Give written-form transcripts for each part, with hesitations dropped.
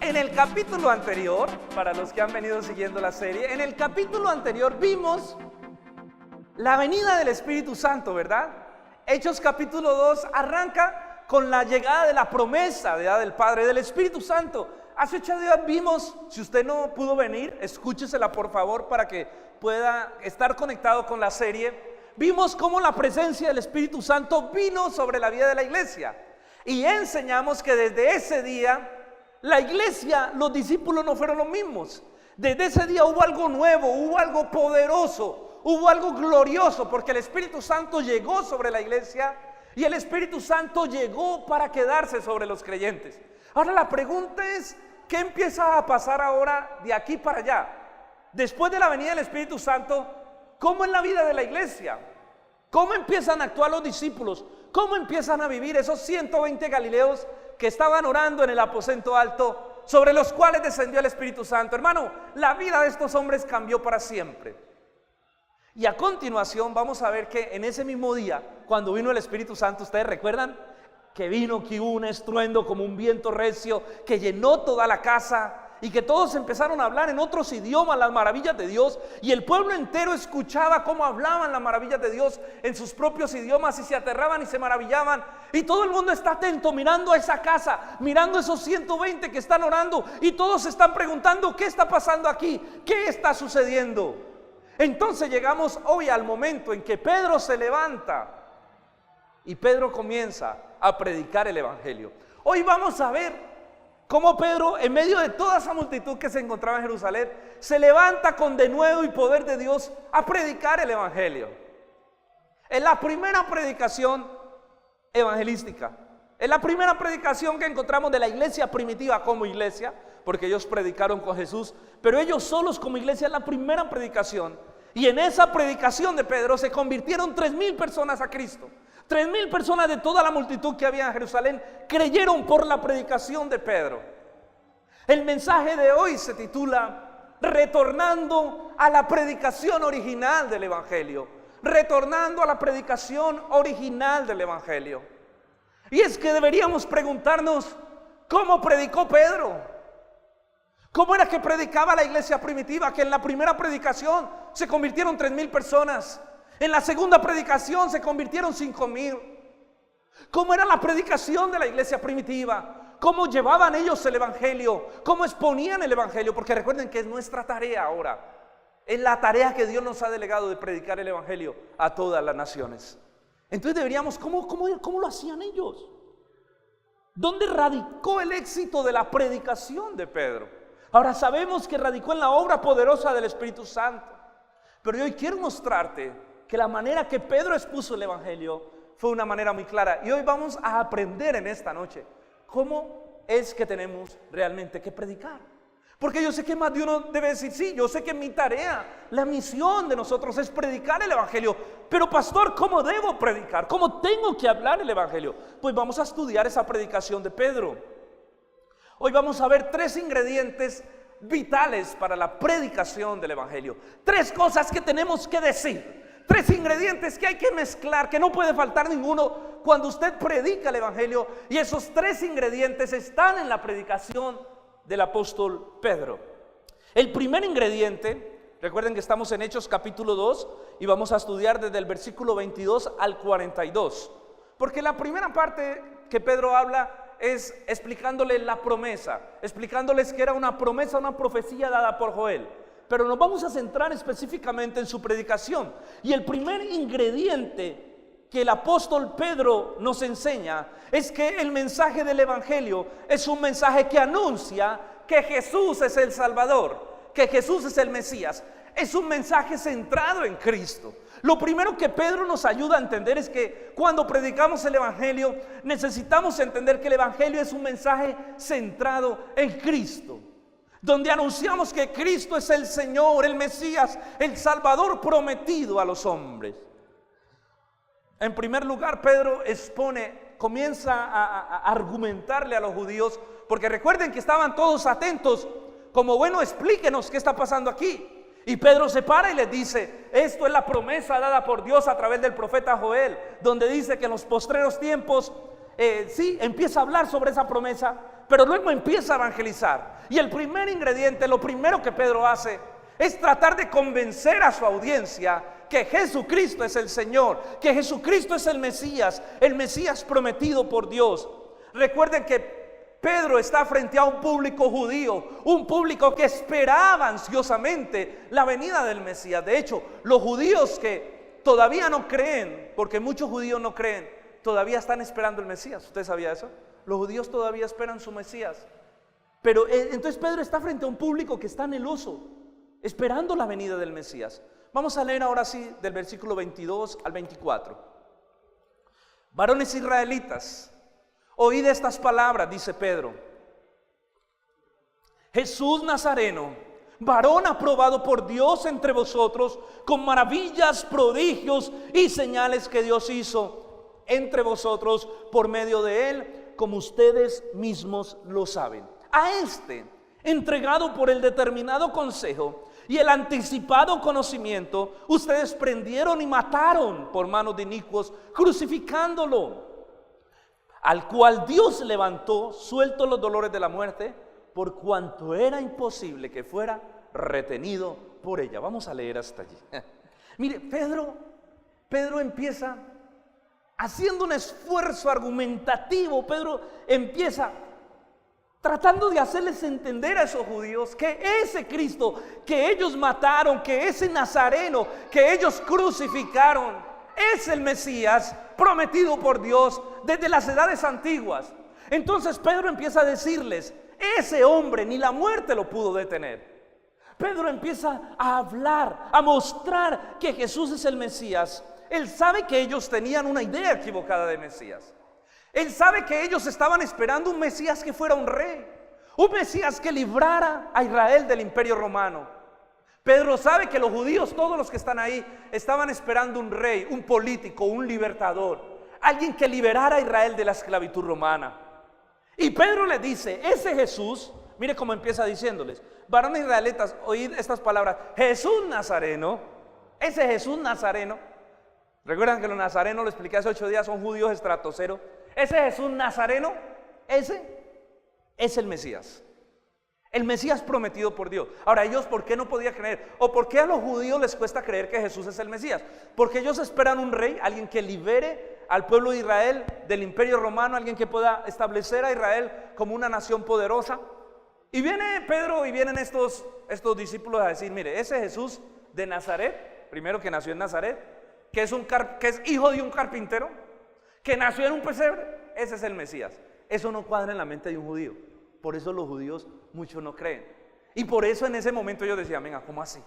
En el capítulo anterior, para los que han venido siguiendo la serie, en el capítulo anterior vimos la venida del Espíritu Santo, ¿verdad? Hechos capítulo 2 arranca con la llegada de la promesa del Padre, del Espíritu Santo. Hace 8 días vimos, si usted no pudo venir, escúchesela por favor para que pueda estar conectado con la serie. Vimos cómo la presencia del Espíritu Santo vino sobre la vida de la iglesia. Y enseñamos que desde ese día, la iglesia, los discípulos no fueron los mismos. Desde ese día hubo algo nuevo, hubo algo poderoso, hubo algo glorioso, porque el Espíritu Santo llegó sobre la iglesia y el Espíritu Santo llegó para quedarse sobre los creyentes. Ahora la pregunta es, ¿qué empieza a pasar ahora de aquí para allá? Después de la venida del Espíritu Santo, ¿cómo es la vida de la iglesia? ¿Cómo empiezan a actuar los discípulos? ¿Cómo empiezan a vivir esos 120 galileos que estaban orando en el aposento alto, sobre los cuales descendió el Espíritu Santo? Hermano, la vida de estos hombres cambió para siempre. Y a continuación vamos a ver que en ese mismo día, cuando vino el Espíritu Santo, ¿ustedes recuerdan? Que hubo un estruendo como un viento recio que llenó toda la casa y que todos empezaron a hablar en otros idiomas las maravillas de Dios, y el pueblo entero escuchaba cómo hablaban las maravillas de Dios en sus propios idiomas y se aterraban y se maravillaban, y todo el mundo está atento mirando a esa casa, mirando a esos 120 que están orando, y todos se están preguntando ¿qué está pasando aquí? ¿Qué está sucediendo? Entonces llegamos hoy al momento en que Pedro se levanta y Pedro comienza a predicar el evangelio. Hoy vamos a ver cómo Pedro, en medio de toda esa multitud que se encontraba en Jerusalén, se levanta con denuedo y poder de Dios a predicar el evangelio. Es la primera predicación evangelística. Es la primera predicación que encontramos de la iglesia primitiva como iglesia, porque ellos predicaron con Jesús, pero ellos solos como iglesia es la primera predicación. Y en esa predicación de Pedro se convirtieron 3,000 personas a Cristo. 3,000 personas de toda la multitud que había en Jerusalén creyeron por la predicación de Pedro. El mensaje de hoy se titula Retornando a la predicación original del evangelio. Retornando a la predicación original del evangelio. Y es que deberíamos preguntarnos, ¿cómo predicó Pedro? ¿Cómo era que predicaba la iglesia primitiva? Que en la primera predicación se convirtieron 3,000 personas. En la segunda predicación se convirtieron 5,000. ¿Cómo era la predicación de la iglesia primitiva? ¿Cómo llevaban ellos el evangelio? ¿Cómo exponían el evangelio? Porque recuerden que es nuestra tarea ahora. Es la tarea que Dios nos ha delegado de predicar el evangelio a todas las naciones. Entonces deberíamos, ¿cómo lo hacían ellos? ¿Dónde radicó el éxito de la predicación de Pedro? Ahora sabemos que radicó en la obra poderosa del Espíritu Santo. Pero hoy quiero mostrarte que la manera que Pedro expuso el evangelio fue una manera muy clara. Y hoy vamos a aprender en esta noche cómo es que tenemos realmente que predicar. Porque yo sé que más de uno debe decir, sí, yo sé que mi tarea, la misión de nosotros es predicar el evangelio. Pero pastor, ¿cómo debo predicar? ¿Cómo tengo que hablar el evangelio? Pues vamos a estudiar esa predicación de Pedro. Hoy vamos a ver 3 ingredientes vitales para la predicación del evangelio. 3 cosas que tenemos que decir. 3 ingredientes que hay que mezclar, que no puede faltar ninguno cuando usted predica el evangelio. Y esos 3 ingredientes están en la predicación del apóstol Pedro. El primer ingrediente, recuerden que estamos en Hechos capítulo 2 y vamos a estudiar desde el versículo 22 al 42. Porque la primera parte que Pedro habla es explicándoles la promesa, explicándoles que era una promesa, una profecía dada por Joel. Pero nos vamos a centrar específicamente en su predicación. Y el primer ingrediente que el apóstol Pedro nos enseña es que el mensaje del evangelio es un mensaje que anuncia que Jesús es el Salvador, que Jesús es el Mesías. Es un mensaje centrado en Cristo. Lo primero que Pedro nos ayuda a entender es que cuando predicamos el evangelio necesitamos entender que el evangelio es un mensaje centrado en Cristo, donde anunciamos que Cristo es el Señor, el Mesías, el Salvador prometido a los hombres. En primer lugar, Pedro comienza a argumentarle a los judíos, porque recuerden que estaban todos atentos, como bueno, explíquenos qué está pasando aquí. Y Pedro se para y les dice, esto es la promesa dada por Dios a través del profeta Joel, donde dice que en los postreros tiempos sí, empieza a hablar sobre esa promesa, pero luego empieza a evangelizar. Y el primer ingrediente, lo primero que Pedro hace, es tratar de convencer a su audiencia que Jesucristo es el Señor, que Jesucristo es el Mesías prometido por Dios. Recuerden que Pedro está frente a un público judío, un público que esperaba ansiosamente la venida del Mesías. De hecho, los judíos que todavía no creen, porque muchos judíos no creen, todavía están esperando el Mesías. ¿Usted sabía eso? Los judíos todavía esperan su Mesías. Pero entonces Pedro está frente a un público que está anheloso, esperando la venida del Mesías. Vamos a leer ahora sí del versículo 22 al 24. Varones israelitas, oíd estas palabras, dice Pedro. Jesús Nazareno, varón aprobado por Dios entre vosotros, con maravillas, prodigios y señales que Dios hizo entre vosotros por medio de él, como ustedes mismos lo saben. A este, entregado por el determinado consejo y el anticipado conocimiento, ustedes prendieron y mataron por manos de inicuos, crucificándolo, al cual Dios levantó, sueltos los dolores de la muerte, por cuanto era imposible que fuera retenido por ella. Vamos a leer hasta allí. Mire, Pedro empieza haciendo un esfuerzo argumentativo. Pedro empieza tratando de hacerles entender a esos judíos que ese Cristo que ellos mataron, que ese Nazareno que ellos crucificaron, es el Mesías prometido por Dios desde las edades antiguas. Entonces Pedro empieza a decirles, ese hombre ni la muerte lo pudo detener. Pedro empieza a hablar, a mostrar que Jesús es el Mesías. Él sabe que ellos tenían una idea equivocada de Mesías. Él sabe que ellos estaban esperando un Mesías que fuera un rey, un Mesías que librara a Israel del imperio romano. Pedro sabe que los judíos, todos los que están ahí, estaban esperando un rey, un político, un libertador, alguien que liberara a Israel de la esclavitud romana. Y Pedro le dice, ese Jesús, mire cómo empieza diciéndoles, varones israelitas, oíd estas palabras, Jesús Nazareno, ese Jesús Nazareno. Recuerdan que los nazarenos, lo expliqué hace 8 días, son judíos estratoceros. Ese Jesús Nazareno, ese es el Mesías prometido por Dios. Ahora, ellos, ¿por qué no podían creer? ¿O por qué a los judíos les cuesta creer que Jesús es el Mesías? Porque ellos esperan un rey, alguien que libere al pueblo de Israel del imperio romano, alguien que pueda establecer a Israel como una nación poderosa. Y viene Pedro y vienen estos discípulos a decir, mire, ese Jesús de Nazaret, primero que nació en Nazaret, que es hijo de un carpintero, que nació en un pesebre, ese es el Mesías. Eso no cuadra en la mente de un judío. Por eso los judíos muchos no creen. Y por eso en ese momento yo decía, venga, ¿cómo así?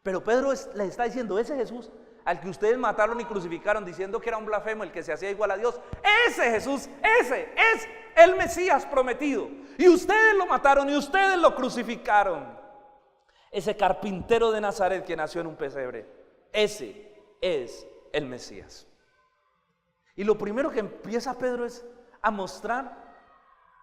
Pero Pedro les está diciendo, ese Jesús al que ustedes mataron y crucificaron diciendo que era un blasfemo, el que se hacía igual a Dios, ese Jesús, ese es el Mesías prometido. Y ustedes lo mataron y ustedes lo crucificaron. Ese carpintero de Nazaret que nació en un pesebre, ese es el Mesías. Y lo primero que empieza Pedro es a mostrar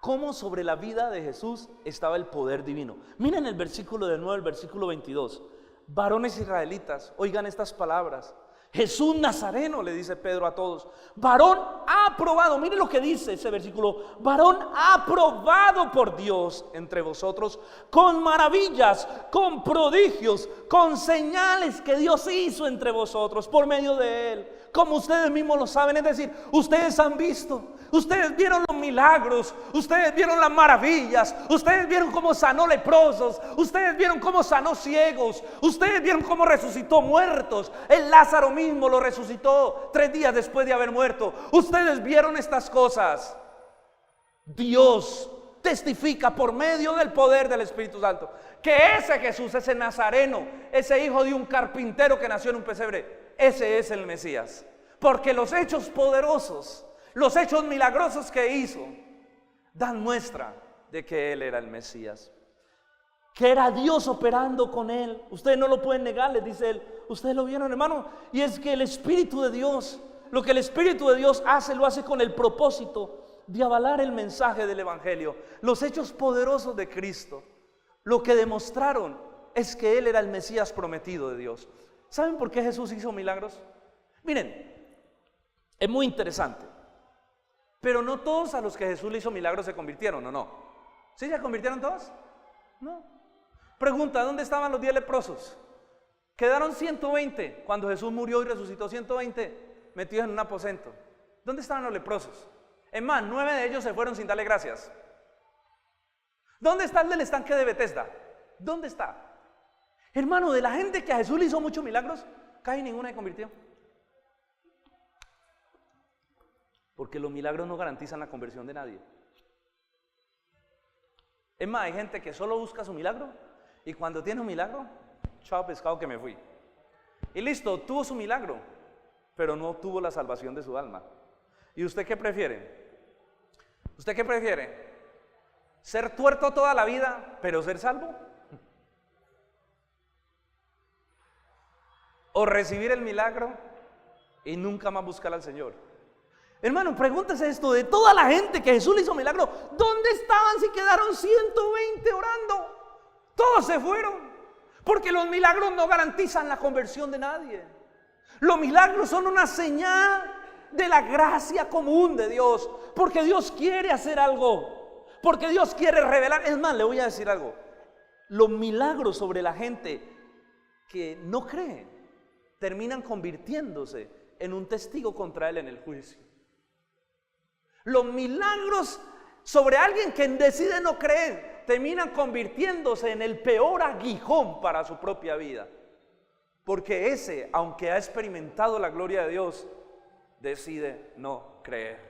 cómo sobre la vida de Jesús estaba el poder divino. Miren el versículo de nuevo, el versículo 22. Varones israelitas, oigan estas palabras. Jesús Nazareno, le dice Pedro a todos, varón aprobado. Miren lo que dice ese versículo, varón aprobado por Dios entre vosotros, con maravillas, con prodigios, con señales que Dios hizo entre vosotros por medio de él, como ustedes mismos lo saben. Es decir, ustedes han visto, ustedes vieron los milagros, ustedes vieron las maravillas, ustedes vieron cómo sanó leprosos, ustedes vieron cómo sanó ciegos, ustedes vieron cómo resucitó muertos. El Lázaro mismo lo resucitó 3 días después de haber muerto. Ustedes vieron estas cosas. Dios testifica por medio del poder del Espíritu Santo que ese Jesús, ese Nazareno, ese hijo de un carpintero que nació en un pesebre, ese es el Mesías. Porque los hechos poderosos, los hechos milagrosos que hizo, dan muestra de que él era el Mesías, que era Dios operando con él. Ustedes no lo pueden negar, les dice él. Ustedes lo vieron, hermano. Y es que el Espíritu de Dios, lo que el Espíritu de Dios hace, lo hace con el propósito de avalar el mensaje del Evangelio. Los hechos poderosos de Cristo, lo que demostraron es que él era el Mesías prometido de Dios. ¿Saben por qué Jesús hizo milagros? Miren, es muy interesante. Pero no todos a los que Jesús le hizo milagros se convirtieron, ¿o no? ¿Sí se convirtieron todos? No. Pregunta, ¿dónde estaban los 10 leprosos? Quedaron 120 cuando Jesús murió y resucitó, 120 metidos en un aposento. ¿Dónde estaban los leprosos? Es más, 9 de ellos se fueron sin darle gracias. ¿Dónde está el del estanque de Betesda? ¿Dónde está? Hermano, de la gente que a Jesús le hizo muchos milagros, casi ninguna se convirtió. Porque los milagros no garantizan la conversión de nadie. Es más, hay gente que solo busca su milagro y cuando tiene un milagro, chao pescado que me fui. Y listo, tuvo su milagro, pero no tuvo la salvación de su alma. ¿Y usted qué prefiere? ¿Usted qué prefiere? ¿Ser tuerto toda la vida, pero ser salvo? ¿O recibir el milagro y nunca más buscar al Señor? Hermano, pregúntese esto, de toda la gente que Jesús le hizo milagro, ¿dónde estaban si quedaron 120 orando? Todos se fueron, porque los milagros no garantizan la conversión de nadie. Los milagros son una señal de la gracia común de Dios, porque Dios quiere hacer algo, porque Dios quiere revelar. Es más, le voy a decir algo, los milagros sobre la gente que no cree terminan convirtiéndose en un testigo contra él en el juicio. Los milagros sobre alguien que decide no creer terminan convirtiéndose en el peor aguijón para su propia vida. Porque ese, aunque ha experimentado la gloria de Dios, decide no creer.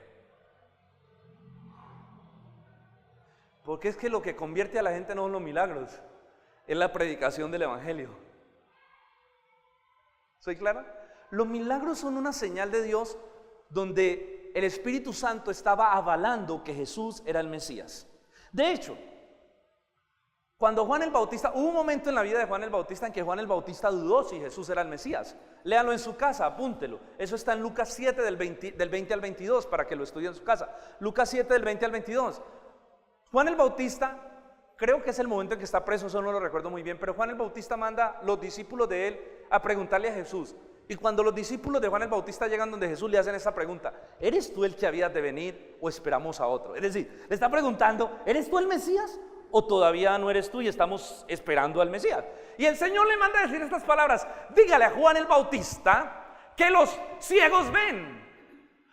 Porque es que lo que convierte a la gente no son los milagros, es la predicación del Evangelio. ¿Soy clara? Los milagros son una señal de Dios donde el Espíritu Santo estaba avalando que Jesús era el Mesías. De hecho, cuando Juan el Bautista, hubo un momento en la vida de Juan el Bautista en que Juan el Bautista dudó si Jesús era el Mesías. Léalo en su casa, apúntelo. Eso está en Lucas 7 del 20 al 22 para que lo estudie en su casa. Lucas 7 del 20 al 22. Juan el Bautista, creo que es el momento en que está preso, eso no lo recuerdo muy bien, pero Juan el Bautista manda a los discípulos de él a preguntarle a Jesús. Y cuando los discípulos de Juan el Bautista llegan donde Jesús, le hacen esta pregunta: ¿eres tú el que habías de venir o esperamos a otro? Es decir, le está preguntando: ¿eres tú el Mesías o todavía no eres tú y estamos esperando al Mesías? Y el Señor le manda a decir estas palabras: dígale a Juan el Bautista que los ciegos ven,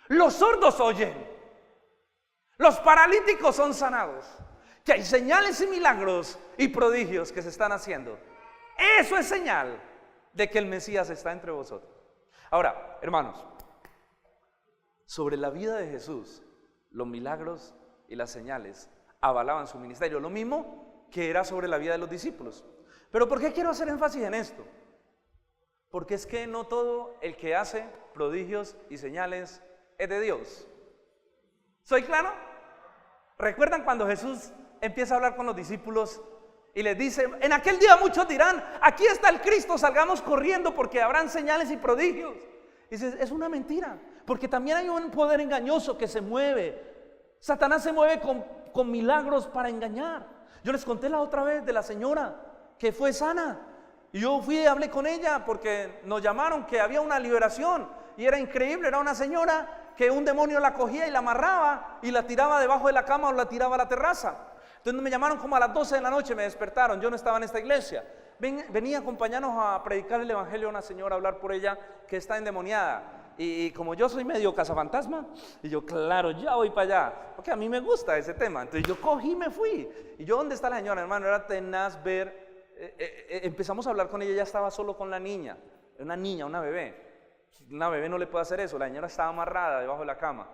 los sordos oyen, los paralíticos son sanados, que hay señales y milagros y prodigios que se están haciendo. Eso es señal de que el Mesías está entre vosotros. Ahora, hermanos, sobre la vida de Jesús, los milagros y las señales avalaban su ministerio, lo mismo que era sobre la vida de los discípulos. Pero ¿por qué quiero hacer énfasis en esto? Porque es que no todo el que hace prodigios y señales es de Dios. ¿Soy claro? ¿Recuerdan cuando Jesús empieza a hablar con los discípulos y les dice: en aquel día muchos dirán, aquí está el Cristo, salgamos corriendo porque habrán señales y prodigios? Y dice, es una mentira, porque también hay un poder engañoso que se mueve. Satanás se mueve con milagros para engañar. Yo les conté la otra vez de la señora que fue sana, y yo fui y hablé con ella porque nos llamaron que había una liberación, y era increíble. Era una señora que un demonio la cogía y la amarraba y la tiraba debajo de la cama o la tiraba a la terraza. Entonces me llamaron como a las 12 de la noche, me despertaron, yo no estaba en esta iglesia. Venía a acompañarnos a predicar el Evangelio a una señora, a hablar por ella que está endemoniada. Y como yo soy medio cazafantasma, y yo, claro, ya voy para allá, porque a mí me gusta ese tema. Entonces yo cogí y me fui. Y yo, ¿dónde está la señora, hermano? Era tenaz ver, empezamos a hablar con ella, ella estaba solo con la niña, una bebé. Una bebé no le puede hacer eso, la señora estaba amarrada debajo de la cama.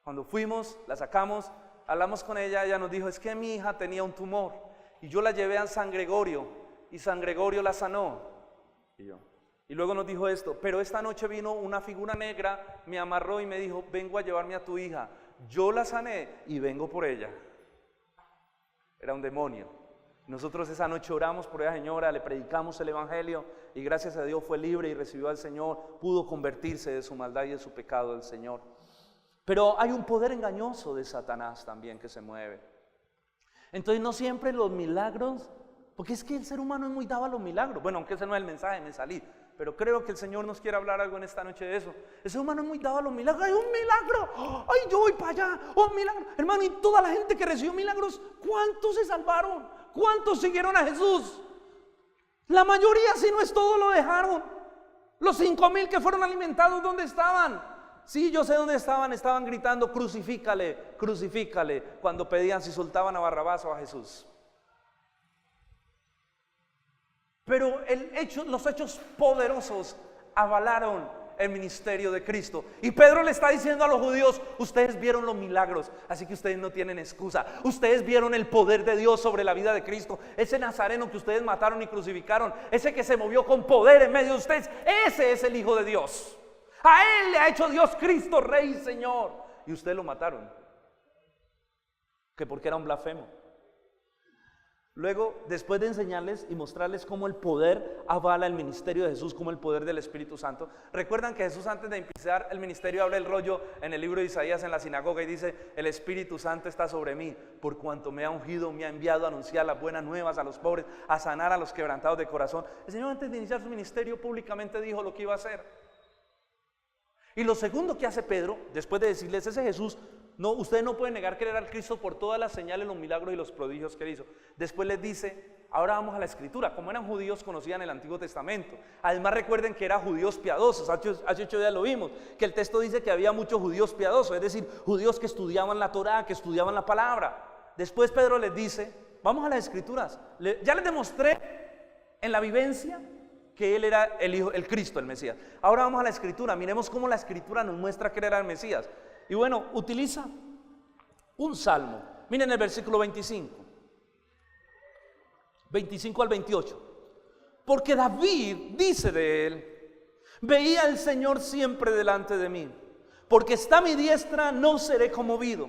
Cuando fuimos, la sacamos, hablamos con ella, ella nos dijo: es que mi hija tenía un tumor y yo la llevé a San Gregorio y San Gregorio la sanó. Y luego nos dijo esto: pero esta noche vino una figura negra, me amarró y me dijo: vengo a llevarme a tu hija. Yo la sané y vengo por ella. Era un demonio. Nosotros esa noche oramos por esa señora, le predicamos el Evangelio y gracias a Dios fue libre y recibió al Señor, pudo convertirse de su maldad y de su pecado del Señor. Pero hay un poder engañoso de Satanás también que se mueve. Entonces no siempre los milagros, porque es que el ser humano es muy dado a los milagros. Bueno, aunque ese no es el mensaje, me salí. pero creo que el Señor nos quiere hablar algo en esta noche de eso. Ese humano es muy dado a los milagros. ¡Ay, un milagro! ¡Ay, yo voy para allá! ¡Oh, milagro! Hermano, y toda la gente que recibió milagros, ¿cuántos se salvaron? ¿Cuántos siguieron a Jesús? La mayoría, si no es todo, lo dejaron. Los 5,000 que fueron alimentados, ¿dónde estaban? Sí, yo sé dónde estaban. Estaban gritando: crucifícale, crucifícale, cuando pedían si soltaban a Barrabás o a Jesús. Pero los hechos poderosos avalaron el ministerio de Cristo. Y Pedro le está diciendo a los judíos: ustedes vieron los milagros, así que ustedes no tienen excusa. Ustedes vieron el poder de Dios sobre la vida de Cristo. Ese nazareno que ustedes mataron y crucificaron, ese que se movió con poder en medio de ustedes, ese es el Hijo de Dios. A Él le ha hecho Dios Cristo Rey y Señor. Y ustedes lo mataron, que porque era un blasfemo. Luego, después de enseñarles y mostrarles cómo el poder avala el ministerio de Jesús, como el poder del Espíritu Santo. Recuerdan que Jesús, antes de empezar el ministerio, abre el rollo en el libro de Isaías en la sinagoga y dice: el Espíritu Santo está sobre mí, por cuanto me ha ungido, me ha enviado a anunciar las buenas nuevas a los pobres, a sanar a los quebrantados de corazón. El Señor, antes de iniciar su ministerio, públicamente dijo lo que iba a hacer. Y lo segundo que hace Pedro, después de decirles: ese Jesús, no, ustedes no pueden negar creer al Cristo por todas las señales, los milagros y los prodigios que hizo. Después les dice: ahora vamos a la Escritura. Como eran judíos, conocían el Antiguo Testamento. Además, recuerden que eran judíos piadosos. Hace 8 días lo vimos, que el texto dice que había muchos judíos piadosos, es decir, judíos que estudiaban la Torá, que estudiaban la palabra. Después Pedro les dice: vamos a las Escrituras. Ya les demostré en la vivencia que Él era el Hijo, el Cristo, el Mesías. Ahora vamos a la Escritura. Miremos cómo la Escritura nos muestra que Él era el Mesías. Y bueno, utiliza un salmo. Miren el versículo 25 al 28. Porque David dice de Él: veía al Señor siempre delante de mí, porque está a mi diestra, no seré conmovido.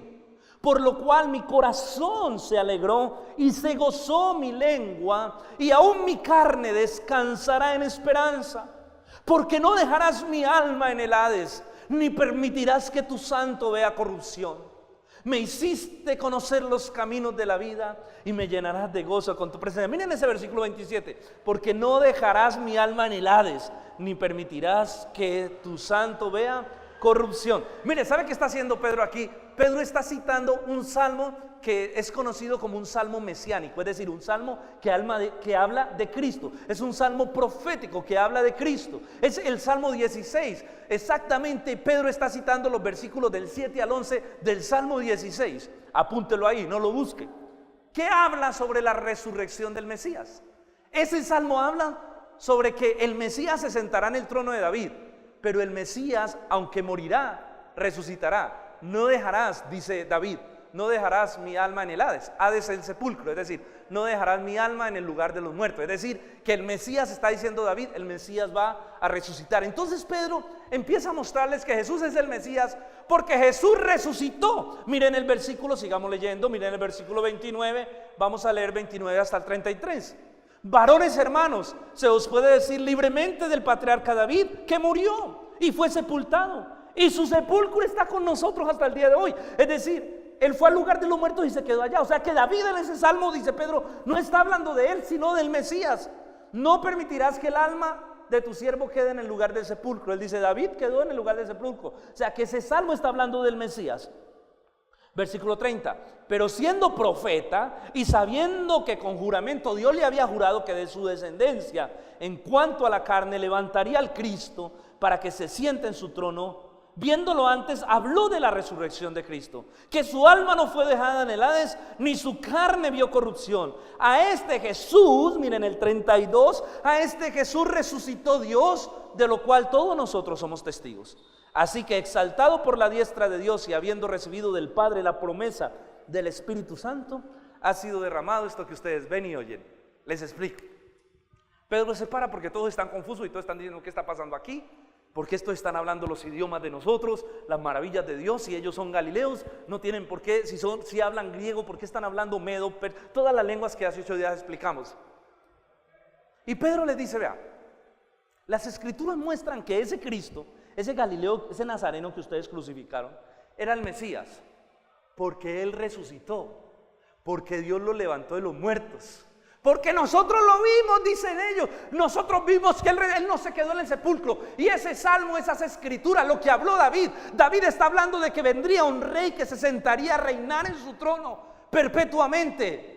Por lo cual mi corazón se alegró y se gozó mi lengua, y aún mi carne descansará en esperanza. Porque no dejarás mi alma en el Hades, ni permitirás que tu santo vea corrupción. Me hiciste conocer los caminos de la vida, y me llenarás de gozo con tu presencia. Miren ese versículo 27. Porque no dejarás mi alma en el Hades, ni permitirás que tu santo vea corrupción. Mire, ¿sabe qué está haciendo Pedro aquí? Pedro está citando un salmo que es conocido como un salmo mesiánico, es decir, un salmo que habla de Cristo. Es un salmo profético que habla de Cristo. Es el Salmo 16. Exactamente, Pedro está citando los versículos del 7 al 11 del Salmo 16. Apúntelo ahí, no lo busque. ¿Qué habla sobre la resurrección del Mesías? Ese salmo habla sobre que el Mesías se sentará en el trono de David, pero el Mesías, aunque morirá, resucitará. No dejarás, dice David, no dejarás mi alma en el Hades. Hades es el sepulcro, es decir, no dejarás mi alma en el lugar de los muertos. Es decir, que el Mesías, está diciendo David, el Mesías va a resucitar. Entonces Pedro empieza a mostrarles que Jesús es el Mesías, porque Jesús resucitó. Miren el versículo, sigamos leyendo, miren el versículo 29, vamos a leer 29 hasta el 33. Varones hermanos, se os puede decir libremente del patriarca David, que murió y fue sepultado, y su sepulcro está con nosotros hasta el día de hoy. Es decir, Él fue al lugar de los muertos y se quedó allá. O sea que David, en ese salmo, dice Pedro, no está hablando de Él, sino del Mesías. No permitirás que el alma de tu siervo quede en el lugar del sepulcro. Él dice: David quedó en el lugar del sepulcro. O sea que ese salmo está hablando del Mesías. Versículo 30. Pero siendo profeta y sabiendo que con juramento Dios le había jurado que de su descendencia, en cuanto a la carne, levantaría al Cristo para que se siente en su trono, viéndolo antes, habló de la resurrección de Cristo, que su alma no fue dejada en el Hades, ni su carne vio corrupción. A este Jesús, miren el 32, a este Jesús resucitó Dios, de lo cual todos nosotros somos testigos. Así que, exaltado por la diestra de Dios y habiendo recibido del Padre la promesa del Espíritu Santo, ha sido derramado esto que ustedes ven y oyen. Les explico. Pedro se para porque todos están confusos y todos están diciendo: ¿qué está pasando aquí? Porque estos están hablando los idiomas de nosotros, las maravillas de Dios. Si ellos son galileos, no tienen por qué. Si hablan griego, ¿por qué están hablando medo? Todas las lenguas que hace 8 días explicamos. Y Pedro les dice: vea, las Escrituras muestran que ese Cristo, ese Galileo, ese Nazareno que ustedes crucificaron, era el Mesías, porque Él resucitó, porque Dios lo levantó de los muertos, Porque nosotros lo vimos, dicen ellos. Nosotros vimos que él no se quedó en el sepulcro. Y ese salmo, esas escrituras, lo que habló David. David está hablando de que vendría un rey que se sentaría a reinar en su trono perpetuamente.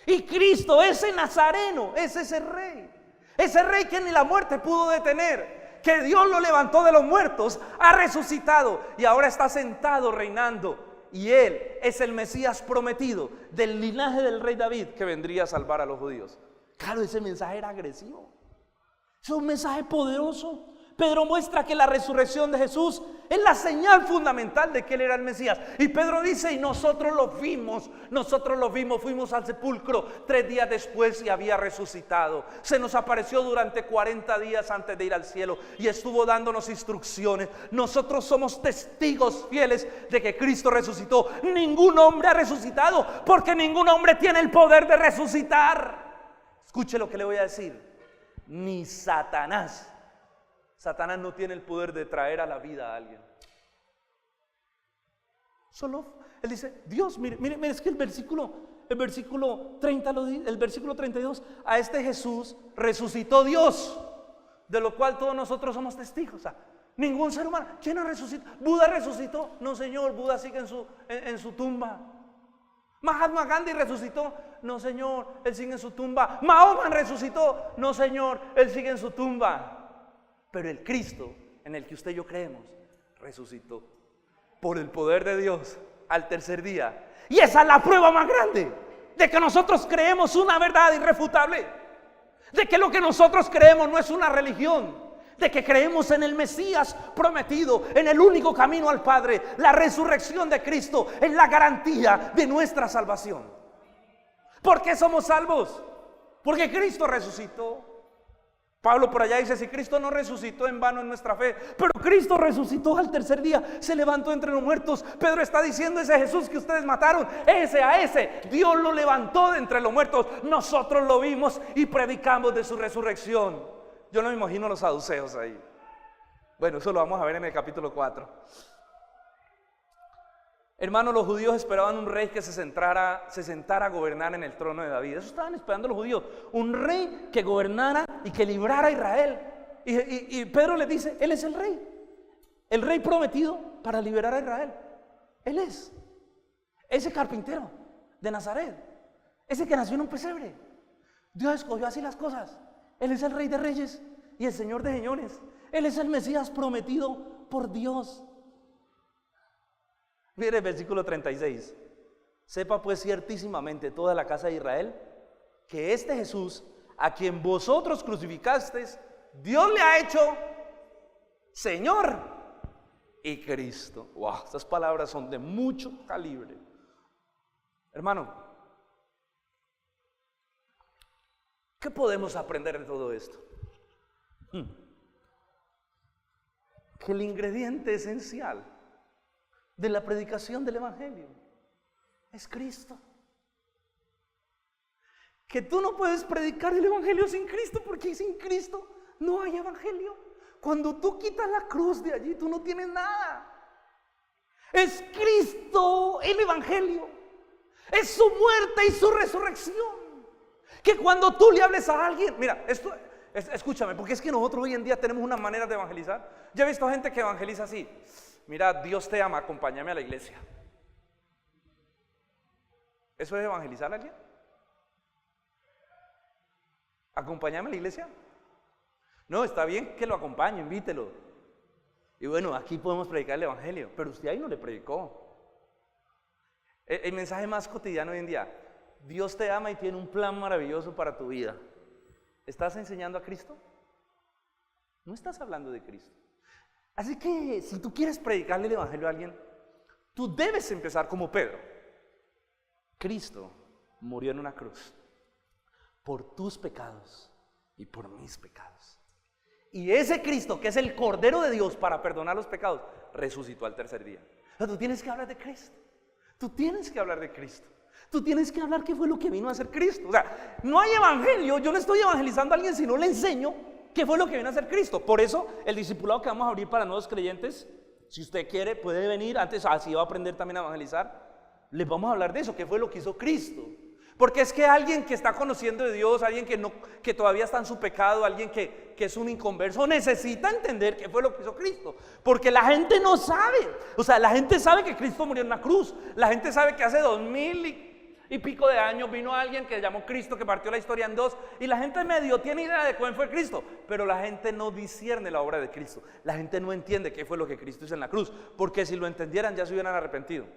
Y Cristo, ese nazareno, es ese rey. Ese rey que ni la muerte pudo detener. Que Dios lo levantó de los muertos, ha resucitado y ahora está sentado reinando. Y Él es el Mesías prometido del linaje del rey David que vendría a salvar a los judíos. Claro, ese mensaje era agresivo. Es un mensaje poderoso. Pedro muestra que la resurrección de Jesús es la señal fundamental de que Él era el Mesías. Y Pedro dice, y nosotros lo vimos, fuimos al sepulcro 3 días después y había resucitado. Se nos apareció durante 40 días antes de ir al cielo y estuvo dándonos instrucciones. Nosotros somos testigos fieles de que Cristo resucitó. Ningún hombre ha resucitado porque ningún hombre tiene el poder de resucitar. Escuche lo que le voy a decir. Ni Satanás. Satanás no tiene el poder de traer a la vida a alguien. Solo, él dice, Dios, mire, es que el versículo 30 lo dice, el versículo 32, a este Jesús resucitó Dios, de lo cual todos nosotros somos testigos. O sea, ningún ser humano. ¿Quién ha resucitado? ¿Buda resucitó? No, señor, Buda sigue en su tumba. Mahatma Gandhi resucitó. No, señor, él sigue en su tumba. Mahoma resucitó. No, señor, él sigue en su tumba. Pero el Cristo en el que usted y yo creemos resucitó por el poder de Dios al tercer día. Y esa es la prueba más grande de que nosotros creemos una verdad irrefutable, de que lo que nosotros creemos no es una religión, de que creemos en el Mesías prometido, en el único camino al Padre. La resurrección de Cristo es la garantía de nuestra salvación. ¿Por qué somos salvos? Porque Cristo resucitó. Pablo por allá dice, si Cristo no resucitó, en vano es nuestra fe. Pero Cristo resucitó al tercer día, se levantó entre los muertos. Pedro está diciendo, ese Jesús que ustedes mataron, ese Dios lo levantó de entre los muertos. Nosotros lo vimos y predicamos de su resurrección. Yo no me imagino los saduceos ahí. Bueno, eso lo vamos a ver en el capítulo 4. Hermanos, los judíos esperaban un rey que se sentara a gobernar en el trono de David. Eso estaban esperando los judíos. Un rey que gobernara y que librara a Israel. Y Pedro le dice, Él es el rey prometido para liberar a Israel. Él es ese carpintero de Nazaret, ese que nació en un pesebre. Dios escogió así las cosas. Él es el Rey de Reyes y el Señor de Señores. Él es el Mesías prometido por Dios. Mire el versículo 36. Sepa pues ciertísimamente toda la casa de Israel que este Jesús, a quien vosotros crucificasteis, Dios le ha hecho Señor y Cristo. Wow, estas palabras son de mucho calibre. Hermano, ¿qué podemos aprender de todo esto? Que el ingrediente esencial de la predicación del Evangelio es Cristo. Que tú no puedes predicar el Evangelio sin Cristo, porque sin Cristo no hay Evangelio. Cuando tú quitas la cruz de allí, tú no tienes nada. Es Cristo el Evangelio. Es su muerte y su resurrección. Que cuando tú le hables a alguien, mira, escúchame, porque es que nosotros hoy en día tenemos una manera de evangelizar. Yo he visto gente que evangeliza así. Mira, Dios te ama, acompáñame a la iglesia. ¿Eso es evangelizar a alguien? ¿Acompáñame a la iglesia? No, está bien que lo acompañe, invítelo. Y bueno, aquí podemos predicar el evangelio, pero usted ahí no le predicó. El mensaje más cotidiano hoy en día: Dios te ama y tiene un plan maravilloso para tu vida. ¿Estás enseñando a Cristo? No estás hablando de Cristo. Así que si tú quieres predicarle el evangelio a alguien, tú debes empezar como Pedro. Cristo murió en una cruz por tus pecados y por mis pecados. Y ese Cristo, que es el Cordero de Dios para perdonar los pecados, resucitó al tercer día. O sea, tú tienes que hablar de Cristo. Tú tienes que hablar de Cristo. Tú tienes que hablar qué fue lo que vino a hacer Cristo. O sea, no hay evangelio. Yo no estoy evangelizando a alguien si no le enseño qué fue lo que vino a hacer Cristo. Por eso el discipulado que vamos a abrir para nuevos creyentes, si usted quiere puede venir. Antes así va a aprender también a evangelizar. Les vamos a hablar de eso, qué fue lo que hizo Cristo. Porque es que alguien que está conociendo de Dios, alguien que todavía está en su pecado, alguien que es un inconverso, necesita entender qué fue lo que hizo Cristo. Porque la gente no sabe. O sea, la gente sabe que Cristo murió en una cruz. La gente sabe que hace 2000 y pico de años vino alguien que llamó Cristo, que partió la historia en dos. Y la gente medio tiene idea de cuál fue Cristo. Pero la gente no discierne la obra de Cristo. La gente no entiende qué fue lo que Cristo hizo en la cruz. Porque si lo entendieran ya se hubieran arrepentido.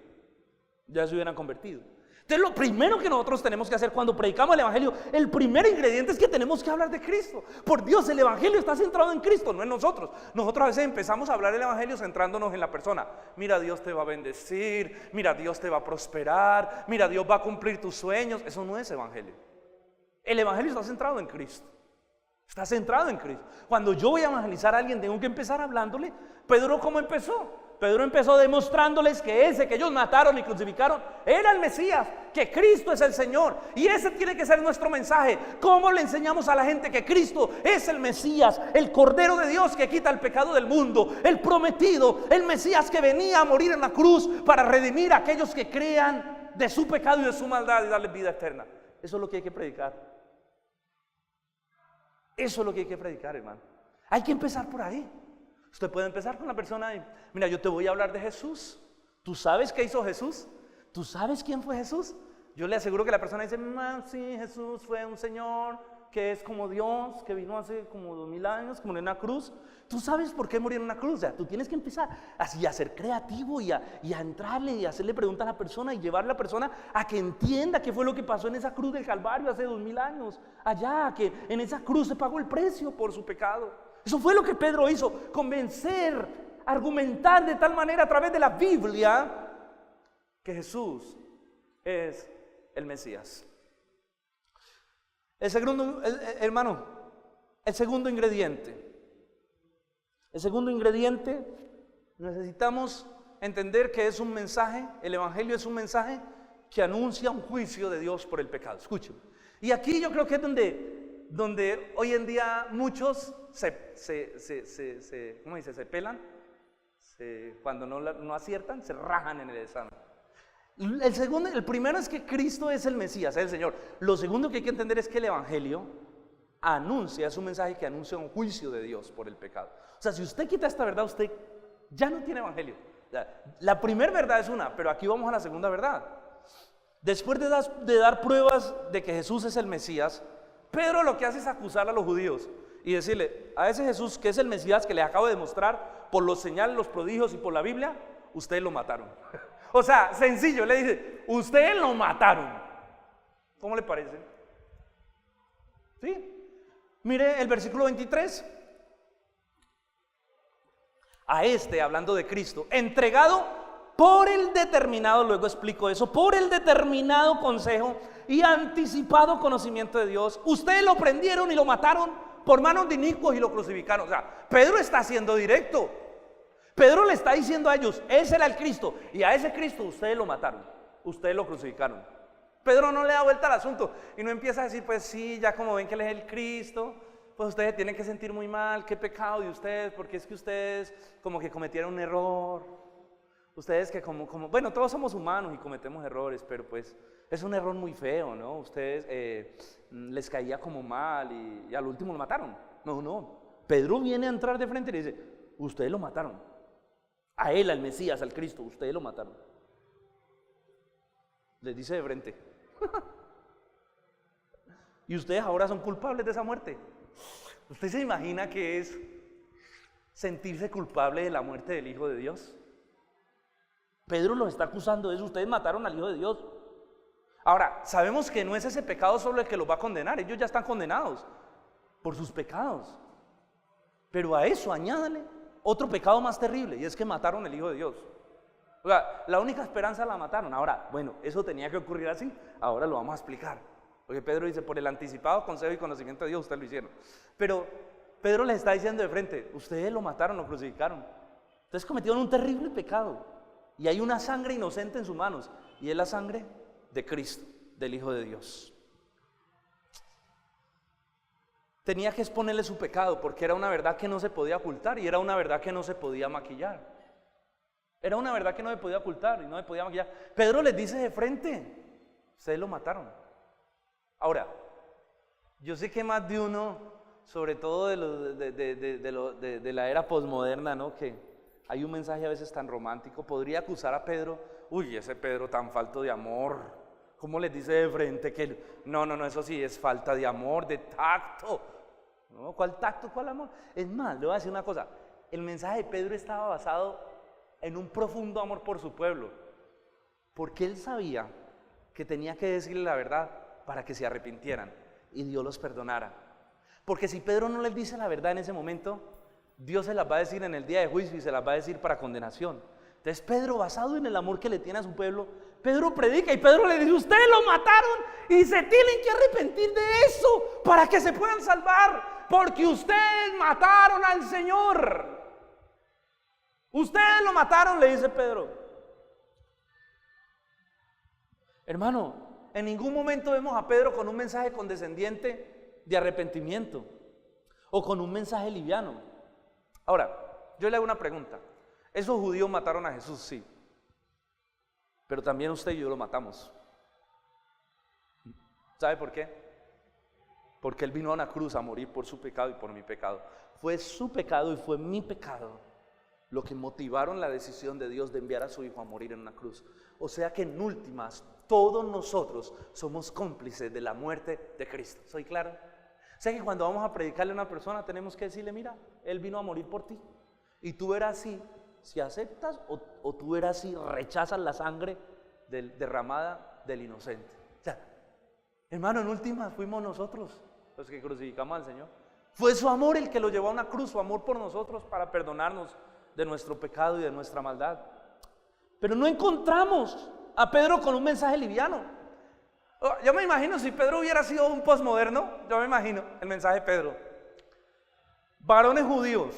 Ya se hubieran convertido. Entonces lo primero que nosotros tenemos que hacer cuando predicamos el evangelio, el primer ingrediente es que tenemos que hablar de Cristo. Por Dios, el evangelio está centrado en Cristo, no en nosotros. Nosotros a veces empezamos a hablar del evangelio centrándonos en la persona. Mira, Dios te va a bendecir, mira, Dios te va a prosperar, mira, Dios va a cumplir tus sueños. Eso no es evangelio. El evangelio está centrado en Cristo. Está centrado en Cristo. Cuando yo voy a evangelizar a alguien, tengo que empezar hablándole. Pedro, ¿cómo empezó? Pedro empezó demostrándoles que ese que ellos mataron y crucificaron era el Mesías, que Cristo es el Señor. Y ese tiene que ser nuestro mensaje. ¿Cómo le enseñamos a la gente que Cristo es el Mesías, el Cordero de Dios que quita el pecado del mundo, el prometido, el Mesías que venía a morir en la cruz para redimir a aquellos que crean de su pecado y de su maldad y darles vida eterna? Eso es lo que hay que predicar. Eso es lo que hay que predicar, hermano. Hay que empezar por ahí. Usted puede empezar con la persona y, mira, yo te voy a hablar de Jesús. ¿Tú sabes qué hizo Jesús? ¿Tú sabes quién fue Jesús? Yo le aseguro que la persona dice, sí, Jesús fue un Señor que es como Dios, que vino hace como 2000 años, como en una cruz. ¿Tú sabes por qué murió en una cruz? O sea, tú tienes que empezar así a ser creativo y a entrarle y a hacerle preguntas a la persona y llevar a la persona a que entienda qué fue lo que pasó en esa cruz del Calvario hace 2000 años. Allá, que en esa cruz se pagó el precio por su pecado. Eso fue lo que Pedro hizo, convencer, argumentar de tal manera a través de la Biblia que Jesús es el Mesías. Hermano, el segundo ingrediente. El segundo ingrediente, necesitamos entender que es un mensaje, el evangelio es un mensaje que anuncia un juicio de Dios por el pecado. Escuchen. Y aquí yo creo que es donde hoy en día muchos ¿cómo dice? Se pelan, cuando no aciertan, se rajan en el examen. El primero es que Cristo es el Mesías, es el Señor. Lo segundo que hay que entender es que el evangelio es un mensaje que anuncia un juicio de Dios por el pecado. O sea, si usted quita esta verdad, usted ya no tiene evangelio. La primera verdad es una, pero aquí vamos a la segunda verdad. Después de dar pruebas de que Jesús es el Mesías, Pedro lo que hace es acusar a los judíos y decirle, a ese Jesús que es el Mesías que les acabo de mostrar por los señales, los prodigios y por la Biblia, ustedes lo mataron. O sea, sencillo, le dice, ustedes lo mataron. ¿Cómo le parece? ¿Sí? Mire el versículo 23. A hablando de Cristo, entregado por el determinado, luego explico eso, por el determinado consejo y anticipado conocimiento de Dios, ustedes lo prendieron y lo mataron por manos de inicuos y lo crucificaron. O sea, Pedro está siendo directo. Pedro le está diciendo a ellos, ese era el Cristo, y a ese Cristo ustedes lo mataron, ustedes lo crucificaron. Pedro no le da vuelta al asunto y no empieza a decir, pues sí, ya como ven que él es el Cristo, pues ustedes tienen que sentir muy mal, qué pecado de ustedes, porque es que ustedes como que cometieron un error. Ustedes que bueno, todos somos humanos y cometemos errores, pero pues es un error muy feo, ¿no? Ustedes les caía como mal y al último lo mataron. No. Pedro viene a entrar de frente y le dice, ustedes lo mataron. A él, al Mesías, al Cristo, ustedes lo mataron. Les dice de frente. Y ustedes ahora son culpables de esa muerte. ¿Usted se imagina qué es sentirse culpable de la muerte del Hijo de Dios? Pedro los está acusando de eso. Ustedes mataron al Hijo de Dios. Ahora, sabemos que no es ese pecado solo el que los va a condenar. Ellos ya están condenados por sus pecados. Pero a eso añádale otro pecado más terrible, y es que mataron al Hijo de Dios. O sea, la única esperanza la mataron. Ahora, bueno, eso tenía que ocurrir así. Ahora lo vamos a explicar. Porque Pedro dice, por el anticipado consejo y conocimiento de Dios, ustedes lo hicieron. Pero Pedro les está diciendo de frente, ustedes lo mataron, lo crucificaron. Ustedes cometieron un terrible pecado. Y hay una sangre inocente en sus manos. Y es la sangre de Cristo, del Hijo de Dios. Tenía que exponerle su pecado porque era una verdad que no se podía ocultar y era una verdad que no se podía maquillar. Era una verdad que no se podía ocultar y no se podía maquillar. Pedro les dice de frente, ustedes lo mataron. Ahora, yo sé que más de uno, sobre todo de la era posmoderna, ¿no? Que hay un mensaje a veces tan romántico, podría acusar a Pedro, uy, ese Pedro tan falto de amor, ¿cómo les dice de frente que no, eso sí es falta de amor, de tacto? ¿No? ¿Cuál tacto, cuál amor? Es más, le voy a decir una cosa, el mensaje de Pedro estaba basado en un profundo amor por su pueblo, porque él sabía que tenía que decirle la verdad para que se arrepintieran y Dios los perdonara. Porque si Pedro no les dice la verdad en ese momento, Dios se las va a decir en el día de juicio y se las va a decir para condenación. Entonces Pedro, basado en el amor que le tiene a su pueblo, Pedro predica y Pedro le dice, ustedes lo mataron y se tienen que arrepentir de eso para que se puedan salvar, porque ustedes mataron al Señor. Ustedes lo mataron, le dice Pedro. Hermano, en ningún momento vemos a Pedro con un mensaje condescendiente de arrepentimiento o con un mensaje liviano. Ahora, yo le hago una pregunta. Esos judíos mataron a Jesús, sí, pero también usted y yo lo matamos. ¿Sabe por qué? Porque Él vino a una cruz a morir por su pecado y por mi pecado. Fue su pecado y fue mi pecado lo que motivaron la decisión de Dios de enviar a su Hijo a morir en una cruz. O sea que en últimas, todos nosotros somos cómplices de la muerte de Cristo. ¿Soy claro? O sea que cuando vamos a predicarle a una persona tenemos que decirle, mira, Él vino a morir por ti. Y tú verás si aceptas o tú verás si rechazas la sangre derramada del inocente. O sea, hermano, en últimas fuimos nosotros los que crucificamos al Señor. Fue su amor el que lo llevó a una cruz, su amor por nosotros para perdonarnos de nuestro pecado y de nuestra maldad. Pero no encontramos a Pedro con un mensaje liviano. Yo me imagino si Pedro hubiera sido un posmoderno, yo me imagino el mensaje de Pedro. Varones judíos,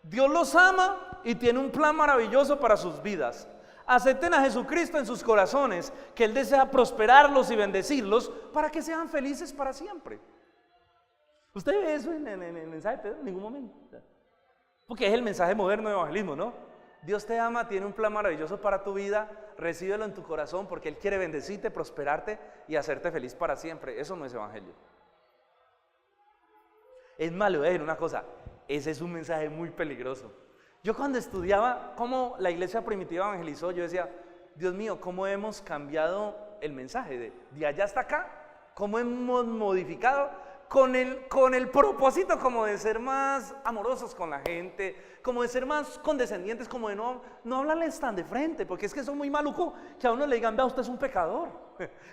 Dios los ama y tiene un plan maravilloso para sus vidas. Acepten a Jesucristo en sus corazones, que Él desea prosperarlos y bendecirlos para que sean felices para siempre. ¿Usted ve eso en el mensaje de Pedro? En ningún momento. Porque es el mensaje moderno de evangelismo, ¿no? Dios te ama, tiene un plan maravilloso para tu vida, recíbelo en tu corazón porque Él quiere bendecirte, prosperarte y hacerte feliz para siempre. Eso no es evangelio. Es más, le voy a decir una cosa, ese es un mensaje muy peligroso. Yo cuando estudiaba cómo la iglesia primitiva evangelizó, yo decía, Dios mío, ¿cómo hemos cambiado el mensaje de allá hasta acá? ¿Cómo hemos modificado? Con el propósito como de ser más amorosos con la gente, como de ser más condescendientes, como de no hablarles tan de frente, porque es que eso es muy maluco que a uno le digan, vea, usted es un pecador.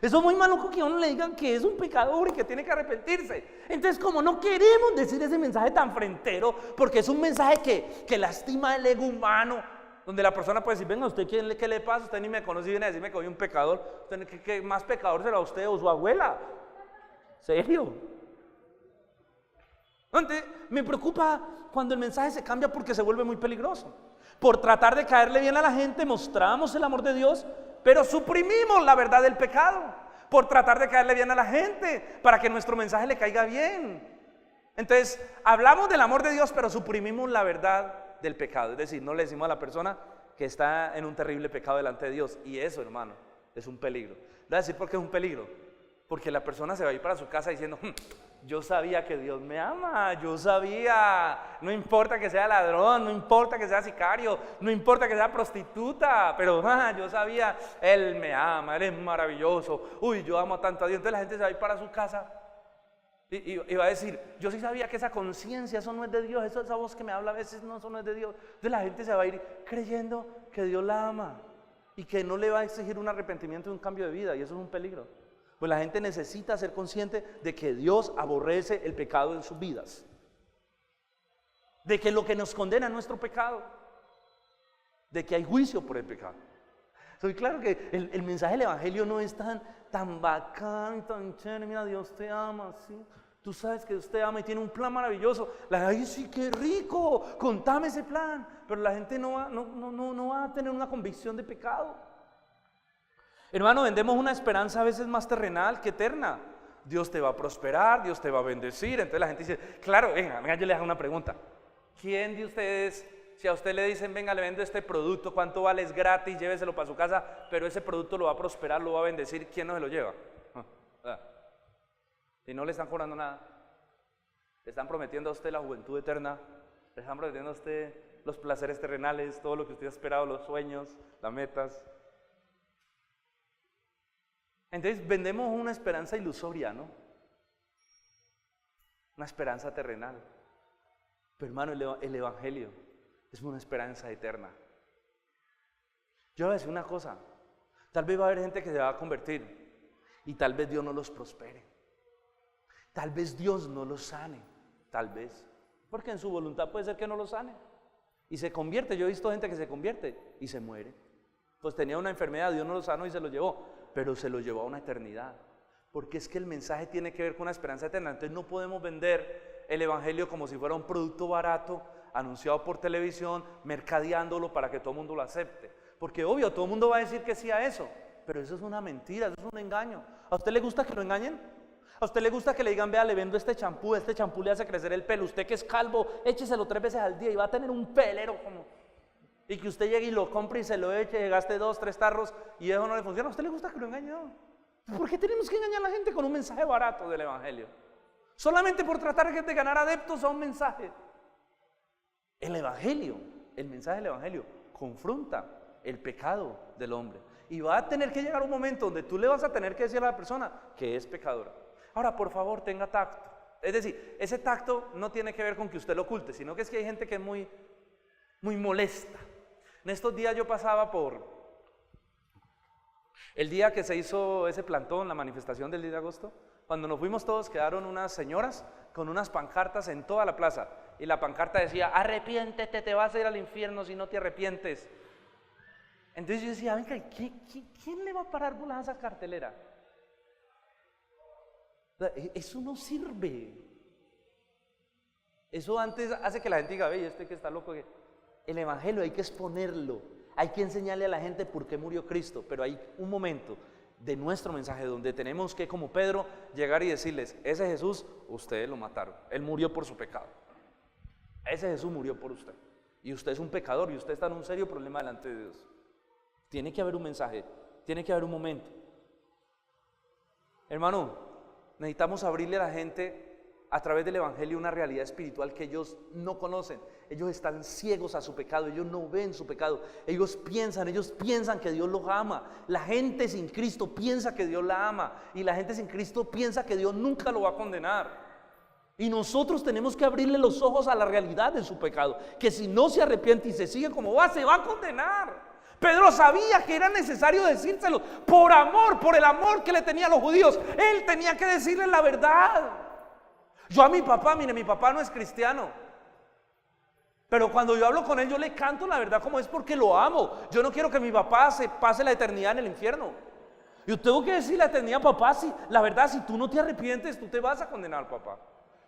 Eso es muy maluco que a uno le digan que es un pecador y que tiene que arrepentirse. Entonces, como no queremos decir ese mensaje tan frentero, porque es un mensaje que lastima el ego humano, donde la persona puede decir, venga, ¿usted qué le pasa? Usted ni me conoce y viene a decirme que soy un pecador. ¿Qué más pecador será usted o su abuela? ¿Serio? Entonces, me preocupa cuando el mensaje se cambia porque se vuelve muy peligroso. Por tratar de caerle bien a la gente, mostramos el amor de Dios, pero suprimimos la verdad del pecado. Por tratar de caerle bien a la gente, para que nuestro mensaje le caiga bien. Entonces, hablamos del amor de Dios, pero suprimimos la verdad del pecado. Es decir, no le decimos a la persona que está en un terrible pecado delante de Dios. Y eso, hermano, es un peligro. Le voy a decir por qué es un peligro. Porque la persona se va a ir para su casa diciendo, yo sabía que Dios me ama, yo sabía, no importa que sea ladrón, no importa que sea sicario, no importa que sea prostituta, pero yo sabía, Él me ama, Él es maravilloso, uy, yo amo tanto a Dios. Entonces la gente se va a ir para su casa y va a decir, yo sí sabía que esa conciencia, eso no es de Dios, esa voz que me habla a veces, no, eso no es de Dios. Entonces la gente se va a ir creyendo que Dios la ama y que no le va a exigir un arrepentimiento y un cambio de vida, y eso es un peligro. Pues la gente necesita ser consciente de que Dios aborrece el pecado en sus vidas, de que lo que nos condena es nuestro pecado, de que hay juicio por el pecado. Soy claro que el mensaje del evangelio no es tan bacán, tan chévere. Mira, Dios te ama, ¿sí? Tú sabes que Dios te ama y tiene un plan maravilloso. Ay, sí, qué rico, contame ese plan. Pero la gente no va a tener una convicción de pecado. Hermano, vendemos una esperanza a veces más terrenal que eterna. Dios te va a prosperar, Dios te va a bendecir. Entonces la gente dice, claro, venga, yo le hago una pregunta. ¿Quién de ustedes, si a usted le dicen, venga, le vendo este producto, cuánto vale, es gratis, lléveselo para su casa, pero ese producto lo va a prosperar, lo va a bendecir, ¿quién no se lo lleva? y no le están cobrando nada. Le están prometiendo a usted la juventud eterna, le están prometiendo a usted los placeres terrenales, todo lo que usted ha esperado, los sueños, las metas. Entonces vendemos una esperanza ilusoria, ¿no? Una esperanza terrenal. Pero hermano, el Evangelio es una esperanza eterna. Yo voy a decir una cosa, tal vez va a haber gente que se va a convertir y tal vez Dios no los prospere. Tal vez Dios no los sane, tal vez. Porque en su voluntad puede ser que no los sane. Y se convierte, yo he visto gente que se convierte y se muere. Pues tenía una enfermedad, Dios no lo sanó y se lo llevó, pero se lo llevó a una eternidad. Porque es que el mensaje tiene que ver con una esperanza eterna. Entonces no podemos vender el Evangelio como si fuera un producto barato, anunciado por televisión, mercadeándolo para que todo el mundo lo acepte. Porque obvio, todo el mundo va a decir que sí a eso, pero eso es una mentira, eso es un engaño. ¿A usted le gusta que lo engañen? ¿A usted le gusta que le digan, vea, le vendo este champú le hace crecer el pelo, usted que es calvo, écheselo 3 veces al día y va a tener un pelero como... Y que usted llegue y lo compre y se lo eche, gaste 2, 3 tarros y eso no le funciona? ¿A usted le gusta que lo engañen? No. ¿Por qué tenemos que engañar a la gente con un mensaje barato del Evangelio? Solamente por tratar de ganar adeptos a un mensaje. El Evangelio, el mensaje del Evangelio, confronta el pecado del hombre. Y va a tener que llegar un momento donde tú le vas a tener que decir a la persona que es pecadora. Ahora, por favor, tenga tacto. Es decir, ese tacto no tiene que ver con que usted lo oculte, sino que es que hay gente que es muy molesta. En estos días yo pasaba por el día que se hizo ese plantón, la manifestación del 10 de agosto. Cuando nos fuimos todos, quedaron unas señoras con unas pancartas en toda la plaza. Y la pancarta decía, arrepiéntete, te vas a ir al infierno si no te arrepientes. Entonces yo decía, venga, ¿quién le va a parar bolas a esa cartelera? Eso no sirve. Eso antes hace que la gente diga, ve, este que está loco. El Evangelio hay que exponerlo, hay que enseñarle a la gente por qué murió Cristo. Pero hay un momento de nuestro mensaje donde tenemos que, como Pedro, llegar y decirles, ese Jesús, ustedes lo mataron, Él murió por su pecado. Ese Jesús murió por usted. Y usted es un pecador y usted está en un serio problema delante de Dios. Tiene que haber un mensaje, tiene que haber un momento. Hermano, necesitamos abrirle a la gente a través del Evangelio una realidad espiritual que ellos no conocen. Ellos están ciegos a su pecado, ellos no ven su pecado. Ellos piensan que Dios los ama. La gente sin Cristo piensa que Dios la ama. Y la gente sin Cristo piensa que Dios nunca lo va a condenar. Y nosotros tenemos que abrirle los ojos a la realidad de su pecado. Que si no se arrepiente y se sigue como va, se va a condenar. Pedro sabía que era necesario decírselo por amor, por el amor que le tenía a los judíos. Él tenía que decirles la verdad. Yo a mi papá, mire, mi papá no es cristiano, pero cuando yo hablo con él, yo le canto la verdad como es porque lo amo. Yo no quiero que mi papá se pase la eternidad en el infierno. Yo tengo que decir la eternidad, papá, si, la verdad, si tú no te arrepientes, tú te vas a condenar, papá.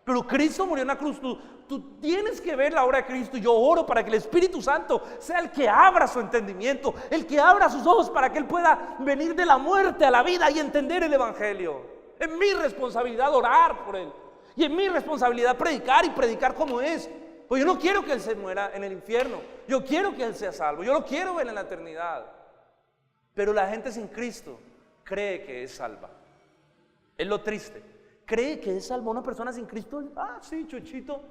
Pero Cristo murió en la cruz, tú tienes que ver la obra de Cristo. Y yo oro para que el Espíritu Santo sea el que abra su entendimiento, el que abra sus ojos para que Él pueda venir de la muerte a la vida y entender el Evangelio. Es mi responsabilidad orar por Él. Y es mi responsabilidad predicar y predicar como es. Pues yo no quiero que Él se muera en el infierno. Yo quiero que Él sea salvo. Yo lo quiero ver en la eternidad. Pero la gente sin Cristo cree que es salva. Es lo triste. Cree que es salvo una persona sin Cristo. Ah, sí, Chuchito,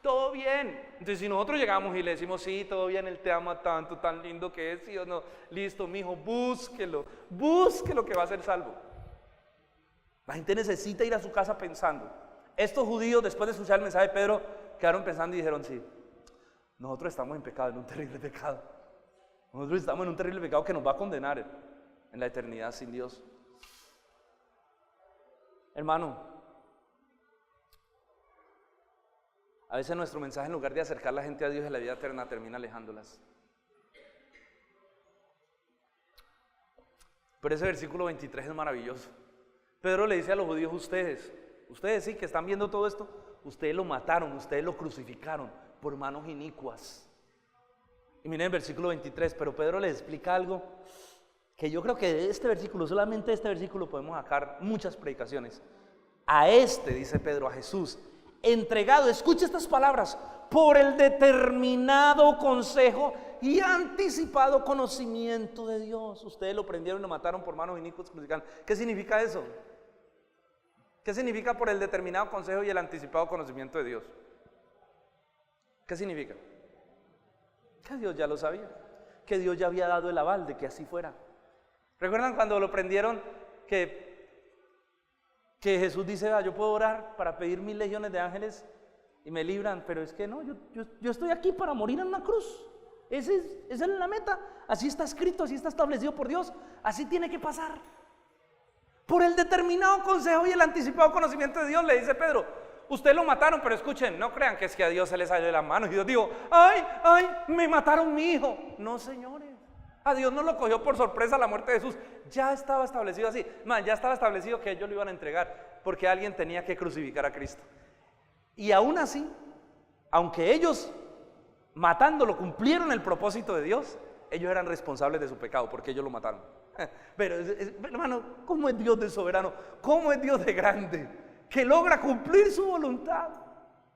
todo bien. Entonces si nosotros llegamos y le decimos, sí, todo bien, Él te ama tanto, tan lindo que es, sí o no, listo, mijo, búsquelo que va a ser salvo. La gente necesita ir a su casa pensando. Estos judíos, después de escuchar el mensaje de Pedro, quedaron pensando y dijeron, sí, nosotros estamos en pecado, en un terrible pecado. Nosotros estamos en un terrible pecado que nos va a condenar en la eternidad sin Dios. Hermano, a veces nuestro mensaje, en lugar de acercar a la gente a Dios y a la vida eterna, termina alejándolas. Pero ese versículo 23 es maravilloso. Pedro le dice a los judíos, ustedes sí que están viendo todo esto, ustedes lo mataron, ustedes lo crucificaron por manos inicuas. Y miren el versículo 23, pero Pedro les explica algo que yo creo que de este versículo, solamente de este versículo podemos sacar muchas predicaciones. A dice Pedro, a Jesús, entregado, escuche estas palabras, por el determinado consejo y anticipado conocimiento de Dios. Ustedes lo prendieron y lo mataron por manos inicuas crucificadas. ¿Qué significa eso? ¿Qué significa por el determinado consejo y el anticipado conocimiento de Dios? ¿Qué significa? Que Dios ya lo sabía, que Dios ya había dado el aval de que así fuera. ¿Recuerdan cuando lo prendieron que Jesús dice, yo puedo orar para pedir 1000 legiones de ángeles y me libran, pero es que no, yo estoy aquí para morir en una cruz? Esa es la meta, así está escrito, así está establecido por Dios, así tiene que pasar. Por el determinado consejo y el anticipado conocimiento de Dios, le dice Pedro, usted lo mataron, pero escuchen, no crean que es que a Dios se le salió de las manos y Dios dijo, ay, me mataron mi hijo. No, señores, a Dios no lo cogió por sorpresa la muerte de Jesús, ya estaba establecido así, ya estaba establecido que ellos lo iban a entregar, porque alguien tenía que crucificar a Cristo. Y aún así, aunque ellos matándolo cumplieron el propósito de Dios, ellos eran responsables de su pecado, porque ellos lo mataron. Pero hermano, ¿cómo es Dios de soberano? ¿Cómo es Dios de grande? Que logra cumplir su voluntad,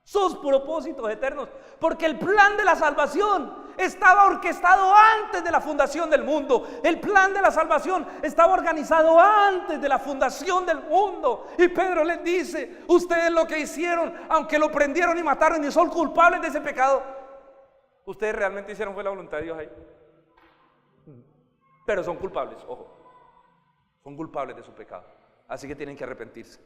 sus propósitos eternos, porque el plan de la salvación estaba orquestado antes de la fundación del mundo. El plan de la salvación estaba organizado antes de la fundación del mundo. Y Pedro les dice, ustedes lo que hicieron, aunque lo prendieron y mataron y son culpables de ese pecado, ustedes realmente hicieron fue la voluntad de Dios ahí. Pero son culpables, ojo, son culpables de su pecado, así que tienen que arrepentirse.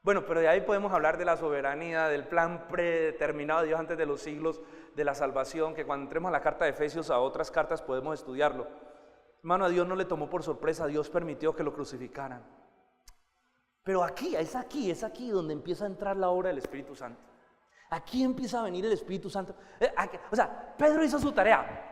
Bueno, pero de ahí podemos hablar de la soberanía, del plan predeterminado de Dios antes de los siglos, de la salvación, que cuando entremos a la carta de Efesios, a otras cartas podemos estudiarlo. Hermano, a Dios no le tomó por sorpresa, Dios permitió que lo crucificaran. Pero es aquí donde empieza a entrar la obra del Espíritu Santo. Aquí empieza a venir el Espíritu Santo. O sea, Pedro hizo su tarea.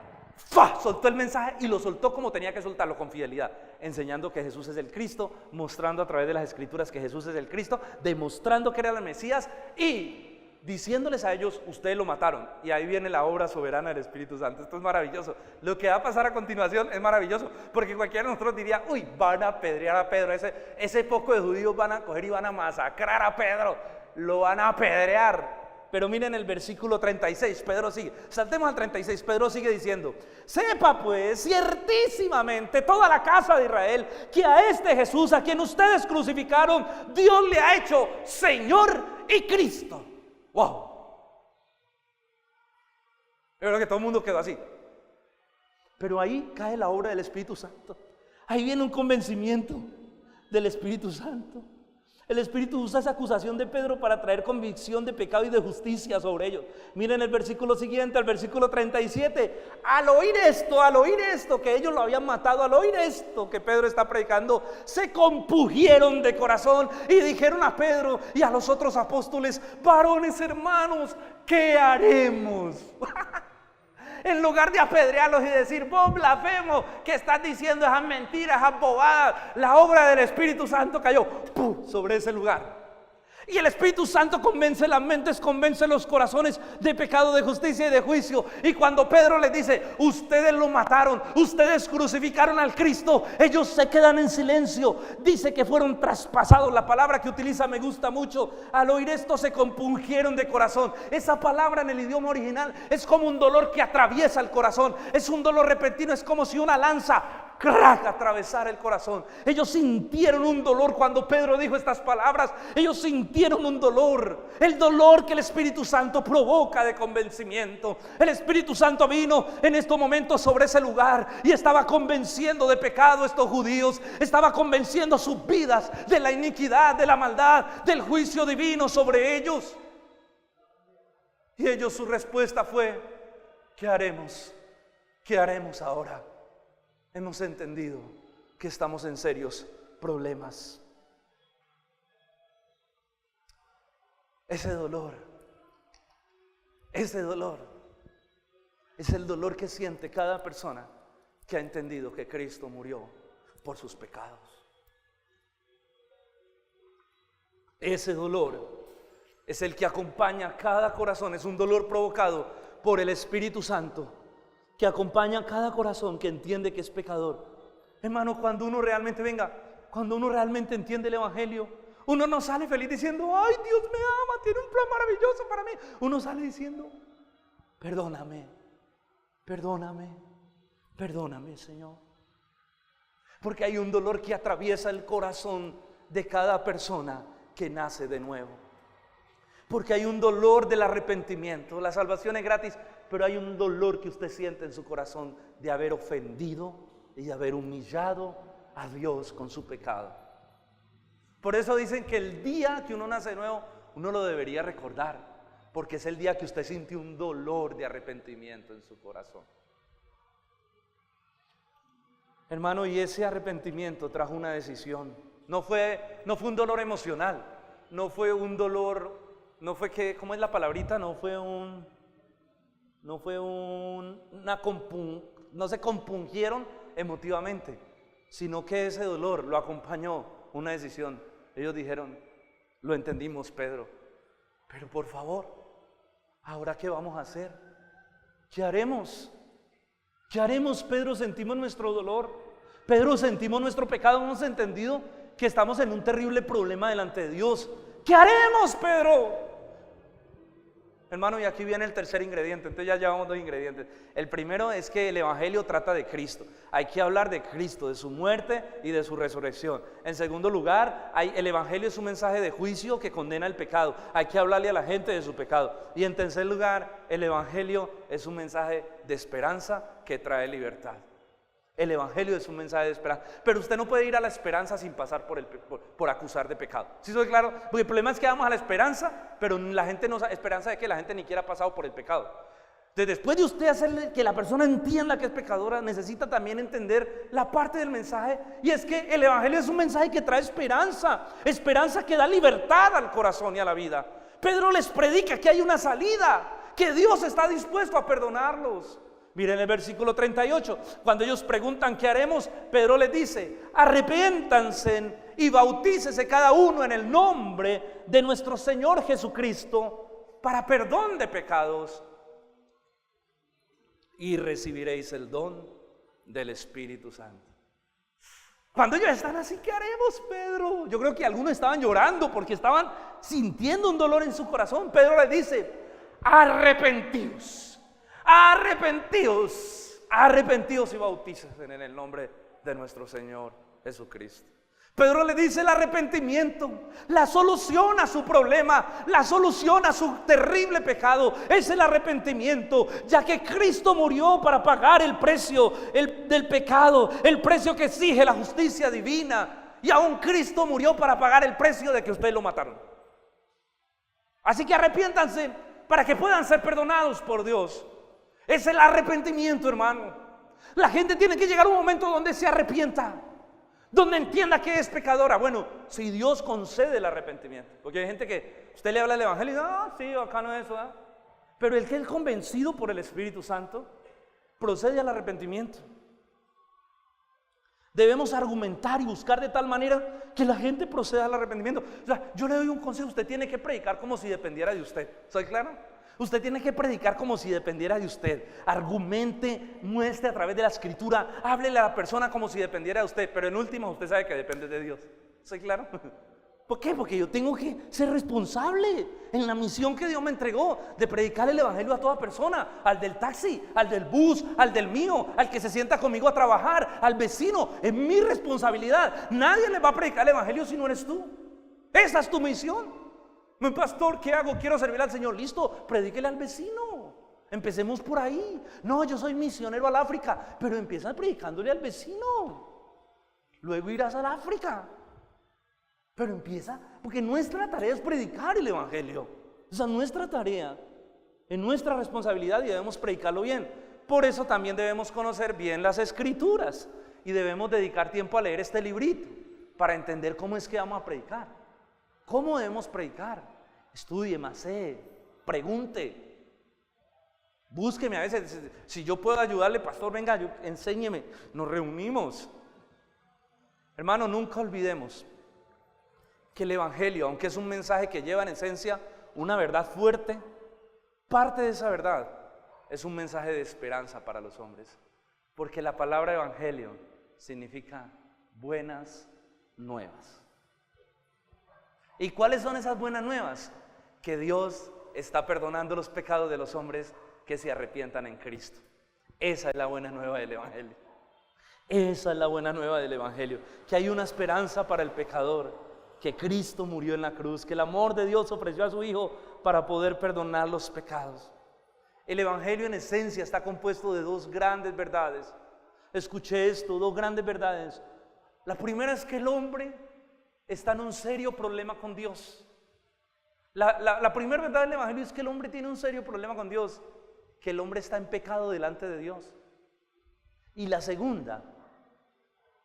Soltó el mensaje y lo soltó como tenía que soltarlo, con fidelidad, enseñando que Jesús es el Cristo, mostrando a través de las Escrituras que Jesús es el Cristo, demostrando que era el Mesías y diciéndoles a ellos, ustedes lo mataron. Y ahí viene la obra soberana del Espíritu Santo. Esto es maravilloso. Lo que va a pasar a continuación es maravilloso, porque cualquiera de nosotros diría, van a apedrear a Pedro, ese poco de judíos van a coger y van a masacrar a Pedro, lo van a apedrear. Pero miren el versículo 36, Pedro sigue, saltemos al 36, Pedro sigue diciendo, sepa pues ciertísimamente toda la casa de Israel que a este Jesús a quien ustedes crucificaron, Dios le ha hecho Señor y Cristo. Wow. Yo creo que todo el mundo quedó así. Pero ahí cae la obra del Espíritu Santo. Ahí viene un convencimiento del Espíritu Santo. El Espíritu usa esa acusación de Pedro para traer convicción de pecado y de justicia sobre ellos. Miren el versículo siguiente, el versículo 37. Al oír esto, que ellos lo habían matado, al oír esto que Pedro está predicando, se compungieron de corazón y dijeron a Pedro y a los otros apóstoles, varones hermanos, ¿qué haremos? En lugar de apedrearlos y decir, vos blasfemo, ¿qué estás diciendo? Esas mentiras, esas bobadas. La obra del Espíritu Santo cayó sobre ese lugar. Y el Espíritu Santo convence las mentes, convence los corazones de pecado, de justicia y de juicio. Y cuando Pedro les dice, ustedes lo mataron, ustedes crucificaron al Cristo, ellos se quedan en silencio. Dice que fueron traspasados. La palabra que utiliza me gusta mucho. Al oír esto se compungieron de corazón. Esa palabra en el idioma original es como un dolor que atraviesa el corazón. Es un dolor repentino, es como si una lanza atravesar el corazón. Ellos sintieron un dolor cuando Pedro dijo estas palabras. Ellos sintieron un dolor, el dolor que el Espíritu Santo provoca de convencimiento. El Espíritu Santo vino en estos momentos sobre ese lugar y estaba convenciendo de pecado a estos judíos, estaba convenciendo sus vidas de la iniquidad, de la maldad, del juicio divino sobre ellos. Y ellos, su respuesta fue, ¿qué haremos? ¿Qué haremos ahora? Hemos entendido que estamos en serios problemas. Ese dolor es el dolor que siente cada persona que ha entendido que Cristo murió por sus pecados. Ese dolor es el que acompaña cada corazón, es un dolor provocado por el Espíritu Santo, que acompaña a cada corazón que entiende que es pecador. Hermano, cuando uno realmente entiende el Evangelio, uno no sale feliz diciendo, ay, Dios me ama, tiene un plan maravilloso para mí. Uno sale diciendo, perdóname, Señor. Porque hay un dolor que atraviesa el corazón de cada persona que nace de nuevo. Porque hay un dolor del arrepentimiento. La salvación es gratis, pero hay un dolor que usted siente en su corazón de haber ofendido y de haber humillado a Dios con su pecado. Por eso dicen que el día que uno nace de nuevo, uno lo debería recordar, porque es el día que usted sintió un dolor de arrepentimiento en su corazón. Hermano, y ese arrepentimiento trajo una decisión. No fue un dolor emocional, no fue un dolor, no fue que, ¿cómo es la palabrita? No se compungieron emotivamente, sino que ese dolor lo acompañó una decisión. Ellos dijeron: lo entendimos, Pedro, pero por favor, ¿ahora qué vamos a hacer? ¿Qué haremos? ¿Qué haremos, Pedro? Sentimos nuestro dolor, Pedro, sentimos nuestro pecado, hemos entendido que estamos en un terrible problema delante de Dios. ¿Qué haremos, Pedro? Hermano, y aquí viene el tercer ingrediente. Entonces ya llevamos 2 ingredientes. El primero es que el evangelio trata de Cristo. Hay que hablar de Cristo, de su muerte y de su resurrección. En segundo lugar, el evangelio es un mensaje de juicio que condena el pecado. Hay que hablarle a la gente de su pecado. Y en tercer lugar, el evangelio es un mensaje de esperanza que trae libertad. El evangelio es un mensaje de esperanza. Pero usted no puede ir a la esperanza sin pasar por acusar de pecado. ¿Sí soy claro? Porque el problema es que vamos a la esperanza, pero la gente no sabe, esperanza de que la gente ni siquiera ha pasado por el pecado. Entonces, después de usted hacerle que la persona entienda que es pecadora, necesita también entender la parte del mensaje. Y es que el evangelio es un mensaje que trae esperanza. Esperanza que da libertad al corazón y a la vida. Pedro les predica que hay una salida, que Dios está dispuesto a perdonarlos. Miren el versículo 38, cuando ellos preguntan ¿qué haremos? Pedro les dice: arrepiéntanse y bautícese cada uno en el nombre de nuestro Señor Jesucristo para perdón de pecados, y recibiréis el don del Espíritu Santo. Cuando ellos están así, ¿qué haremos, Pedro? Yo creo que algunos estaban llorando porque estaban sintiendo un dolor en su corazón. Pedro les dice: arrepentíos. Arrepentíos y bautícense en el nombre de nuestro Señor Jesucristo. Pedro le dice: el arrepentimiento, la solución a su problema, la solución a su terrible pecado es el arrepentimiento, ya que Cristo murió para pagar el precio del pecado, el precio que exige la justicia divina, y aún Cristo murió para pagar el precio de que ustedes lo mataron. Así que arrepiéntanse para que puedan ser perdonados por Dios. Es el arrepentimiento, hermano. La gente tiene que llegar a un momento donde se arrepienta, donde entienda que es pecadora. Bueno, si Dios concede el arrepentimiento, porque hay gente que usted le habla del evangelio y dice: sí, acá no es eso, ¿eh? Pero el que es convencido por el Espíritu Santo procede al arrepentimiento. Debemos argumentar y buscar de tal manera que la gente proceda al arrepentimiento. O sea, yo le doy un consejo: usted tiene que predicar como si dependiera de usted. ¿Soy claro? Usted tiene que predicar como si dependiera de usted. Argumente, muestre a través de la escritura, háblele a la persona como si dependiera de usted, pero en última usted sabe que depende de Dios. ¿Soy claro? ¿Por qué? Porque yo tengo que ser responsable en la misión que Dios me entregó de predicar el evangelio a toda persona, al del taxi, al del bus, al del mío, al que se sienta conmigo a trabajar, al vecino. Es mi responsabilidad. Nadie le va a predicar el evangelio si no eres tú. Esa es tu misión. Mi pastor, ¿qué hago? Quiero servir al Señor. Listo, predíquele al vecino. Empecemos por ahí. No, yo soy misionero al África, pero empieza predicándole al vecino. Luego irás al África. Pero empieza, porque nuestra tarea es predicar el evangelio. Esa es nuestra tarea, es nuestra responsabilidad y debemos predicarlo bien. Por eso también debemos conocer bien las escrituras y debemos dedicar tiempo a leer este librito para entender cómo es que vamos a predicar. ¿Cómo debemos predicar? Estudie, macee, pregunte, búsqueme. A veces, si yo puedo ayudarle, pastor, venga, enséñeme. Nos reunimos. Hermano, nunca olvidemos que el evangelio, aunque es un mensaje que lleva en esencia una verdad fuerte, parte de esa verdad es un mensaje de esperanza para los hombres. Porque la palabra evangelio significa buenas nuevas. ¿Y cuáles son esas buenas nuevas? Que Dios está perdonando los pecados de los hombres que se arrepientan en Cristo. Esa es la buena nueva del evangelio. Esa es la buena nueva del evangelio, que hay una esperanza para el pecador. que Cristo murió en la cruz, que el amor de Dios ofreció a su Hijo para poder perdonar los pecados. El Evangelio en esencia está compuesto de dos grandes verdades. Escuché esto, dos grandes verdades. La primera es que el hombre está en un serio problema con Dios. La primera verdad del Evangelio es que el hombre tiene un serio problema con Dios, que el hombre está en pecado delante de Dios. Y la segunda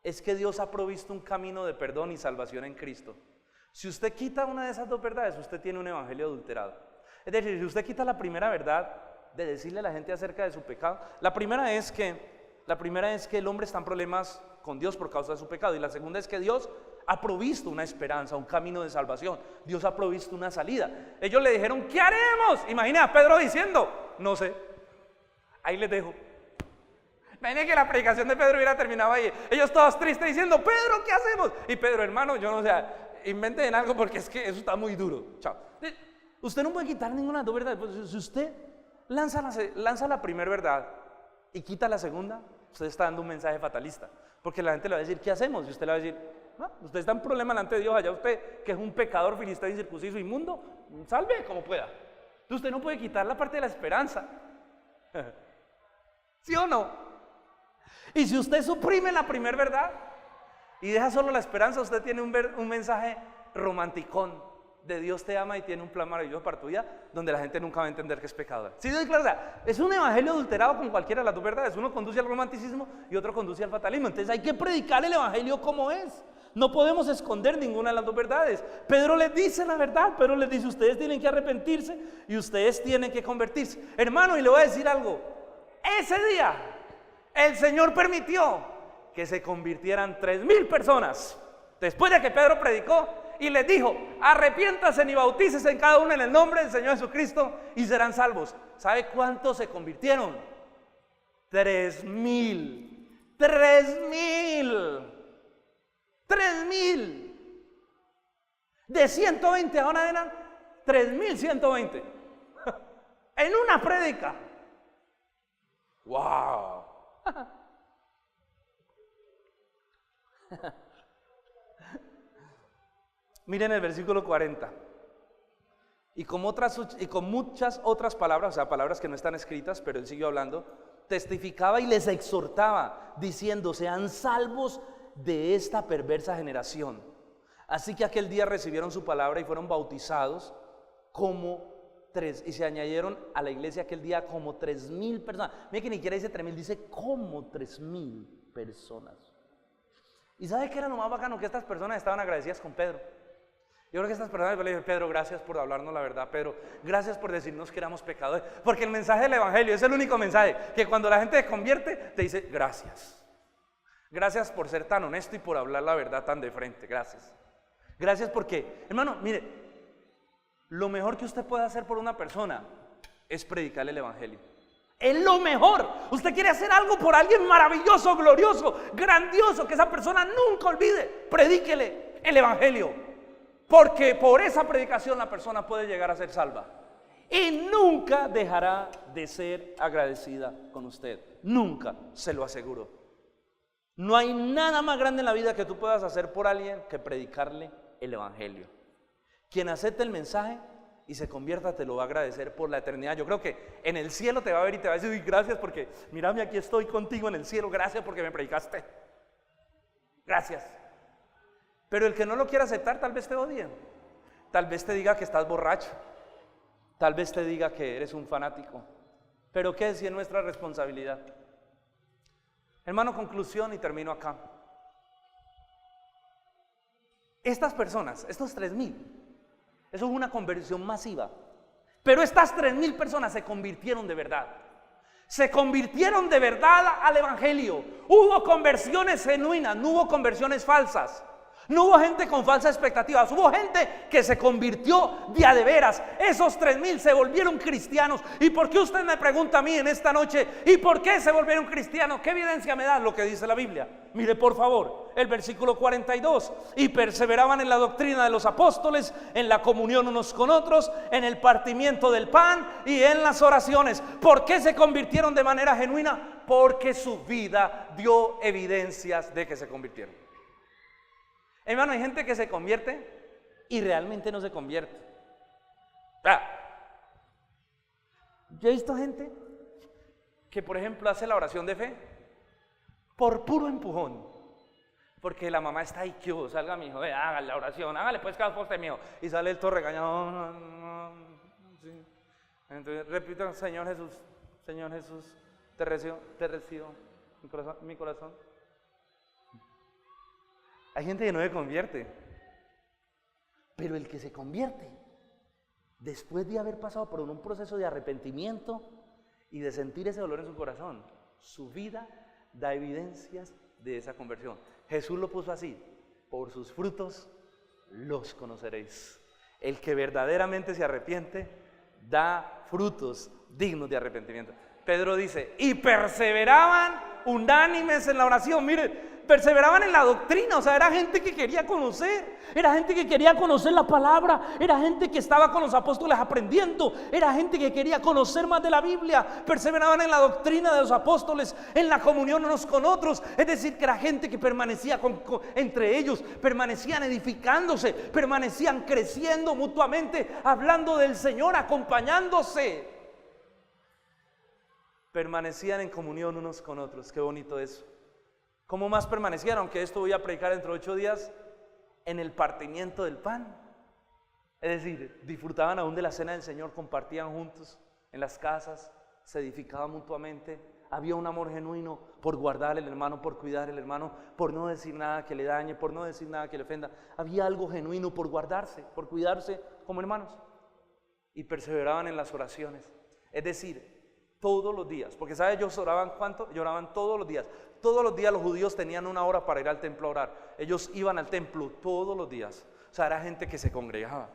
es que Dios ha provisto un camino de perdón y salvación en Cristo. Si usted quita una de esas dos verdades, usted tiene un evangelio adulterado. Es decir, si usted quita la primera verdad de decirle a la gente acerca de su pecado, la primera es que el hombre está en problemas con Dios por causa de su pecado, y la segunda es que Dios ha provisto una esperanza, un camino de salvación. Dios ha provisto una salida. Ellos le dijeron, ¿qué haremos? Imagina a Pedro diciendo, no sé. Ahí les dejo. Imaginen que la predicación de Pedro hubiera terminado ahí. Ellos todos tristes diciendo, Pedro, ¿qué hacemos? Y Pedro, hermano, yo no sé, inventen algo porque es que eso está muy duro. Chao. Usted no puede quitar ninguna de las dos verdades. Pues si usted lanza la primera verdad y quita la segunda, usted está dando un mensaje fatalista. Porque la gente le va a decir, ¿qué hacemos? Y usted le va a decir, no, usted está en problema delante de Dios. Allá usted, que es un pecador, filisteo, incircunciso, inmundo, salve como pueda. Entonces usted no puede quitar la parte de la esperanza. ¿Sí o no? Y si usted suprime la primera verdad y deja solo la esperanza, usted tiene un mensaje romanticón de Dios te ama y tiene un plan maravilloso para tu vida, donde la gente nunca va a entender que es pecador. ¿Sí doy claridad? Es un evangelio adulterado con cualquiera de las dos verdades. Uno conduce al romanticismo y otro conduce al fatalismo. Entonces hay que predicar el evangelio como es. No podemos esconder ninguna de las dos verdades. Pedro les dice la verdad. Pedro les dice, ustedes tienen que arrepentirse y ustedes tienen que convertirse. Hermano, y le voy a decir algo. Ese día el Señor permitió que se convirtieran 3,000 personas después de que Pedro predicó y les dijo, arrepiéntanse y bautícense en cada uno en el nombre del Señor Jesucristo y serán salvos. ¿Sabe cuántos se convirtieron? 3,000. 3,000. 3,000. De 120 ahora eran 3,120. En una prédica. ¡Wow! Miren el versículo 40. Y con muchas otras palabras, o sea, palabras que no están escritas, pero él siguió hablando, testificaba y les exhortaba, diciendo, sean salvos de esta perversa generación. Así que aquel día recibieron su palabra y fueron bautizados y se añadieron a la iglesia aquel día como 3,000 personas. Mira que ni siquiera dice 3,000, dice como 3,000 personas. ¿Y sabe qué era lo más bacano? Que estas personas estaban agradecidas con Pedro. Yo creo que estas personas le dijeron, Pedro, gracias por hablarnos la verdad. Pedro, gracias por decirnos que éramos pecadores. Porque el mensaje del evangelio es el único mensaje que cuando la gente se convierte te dice, gracias. Gracias por ser tan honesto y por hablar la verdad tan de frente. Gracias. Gracias porque, hermano, mire, lo mejor que usted puede hacer por una persona es predicarle el evangelio. Es lo mejor. Usted quiere hacer algo por alguien maravilloso, glorioso, grandioso, que esa persona nunca olvide. Predíquele el evangelio. Porque por esa predicación la persona puede llegar a ser salva. Y nunca dejará de ser agradecida con usted. Nunca, se lo aseguro. No hay nada más grande en la vida que tú puedas hacer por alguien que predicarle el evangelio. Quien acepte el mensaje y se convierta te lo va a agradecer por la eternidad. Yo creo que en el cielo te va a ver y te va a decir, gracias porque, mírame, aquí estoy contigo en el cielo, gracias porque me predicaste. Gracias. Pero el que no lo quiera aceptar tal vez te odie. Tal vez te diga que estás borracho. Tal vez te diga que eres un fanático. Pero ¿qué es nuestra responsabilidad? Hermano, conclusión y termino acá. Estas personas, estos 3,000, eso es una conversión masiva. Pero estas 3,000 personas se convirtieron de verdad. Se convirtieron de verdad al evangelio. Hubo conversiones genuinas, no hubo conversiones falsas. No hubo gente con falsas expectativas, hubo gente que se convirtió de a de veras. Esos 3,000 se volvieron cristianos. ¿Y por qué usted me pregunta a mí en esta noche? ¿Y por qué se volvieron cristianos? ¿Qué evidencia me da lo que dice la Biblia? Mire por favor, el versículo 42. Y perseveraban en la doctrina de los apóstoles, en la comunión unos con otros, en el partimiento del pan y en las oraciones. ¿Por qué se convirtieron de manera genuina? Porque su vida dio evidencias de que se convirtieron. Hermano, hay gente que se convierte y realmente no se convierte. Yo he visto gente que, por ejemplo, hace la oración de fe por puro empujón, porque la mamá está ahí, que salga mi hijo, haga la oración, hágale pues cada poste mío, y sale el todo regañado. Sí. Entonces repito, Señor Jesús, te recibo mi corazón. Hay gente que no se convierte, pero el que se convierte, después de haber pasado por un proceso de arrepentimiento y de sentir ese dolor en su corazón, su vida da evidencias de esa conversión. Jesús lo puso así: por sus frutos los conoceréis. El que verdaderamente se arrepiente da frutos dignos de arrepentimiento. Pedro dice, y perseveraban unánimes en la oración. Miren, perseveraban en la doctrina, o sea, era gente que quería conocer, era gente que quería conocer la palabra, era gente que estaba con los apóstoles aprendiendo, era gente que quería conocer más de la Biblia, perseveraban en la doctrina de los apóstoles, en la comunión unos con otros, es decir, que era gente que permanecía entre ellos, permanecían edificándose, permanecían creciendo mutuamente, hablando del Señor, acompañándose, permanecían en comunión unos con otros. Qué bonito eso. ¿Cómo más permanecían? Aunque esto voy a predicar dentro de 8 días, en el partimiento del pan. Es decir, disfrutaban aún de la cena del Señor, compartían juntos en las casas, se edificaban mutuamente. Había un amor genuino por guardar al hermano, por cuidar al hermano, por no decir nada que le dañe, por no decir nada que le ofenda. Había algo genuino por guardarse, por cuidarse como hermanos. Y perseveraban en las oraciones. Es decir, todos los días, porque ¿sabes ellos oraban cuánto? Lloraban todos los días. Todos los días los judíos tenían una hora para ir al templo a orar. Ellos iban al templo todos los días. O sea, era gente que se congregaba,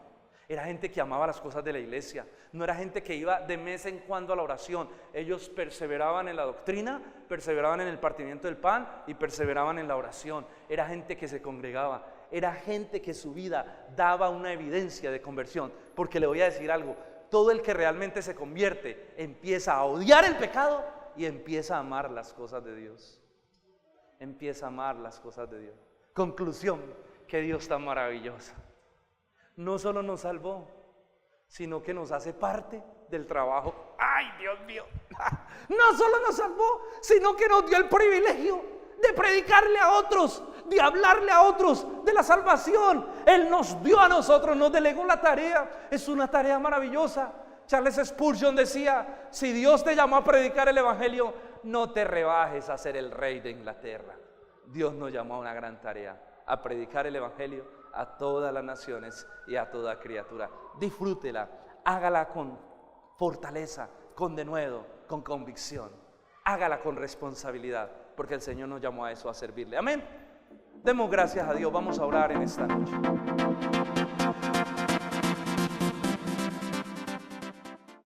era gente que amaba las cosas de la iglesia. No era gente que iba de vez en cuando a la oración. Ellos perseveraban en la doctrina, perseveraban en el partimiento del pan y perseveraban en la oración. Era gente que se congregaba, era gente que su vida daba una evidencia de conversión. Porque le voy a decir algo: todo el que realmente se convierte empieza a odiar el pecado y empieza a amar las cosas de Dios. Empieza a amar las cosas de Dios. Conclusión: que Dios tan maravilloso. No solo nos salvó, sino que nos hace parte del trabajo. ¡Ay, Dios mío! No solo nos salvó, sino que nos dio el privilegio de predicarle a otros, de hablarle a otros de la salvación. Él nos dio a nosotros, nos delegó la tarea. Es una tarea maravillosa. Charles Spurgeon decía: si Dios te llamó a predicar el evangelio, no te rebajes a ser el rey de Inglaterra. Dios nos llamó a una gran tarea, a predicar el evangelio a todas las naciones y a toda criatura. Disfrútela, hágala con fortaleza, con denuedo, con convicción. Hágala con responsabilidad, porque el Señor nos llamó a eso, a servirle. Amén. Demos gracias a Dios. Vamos a orar en esta noche.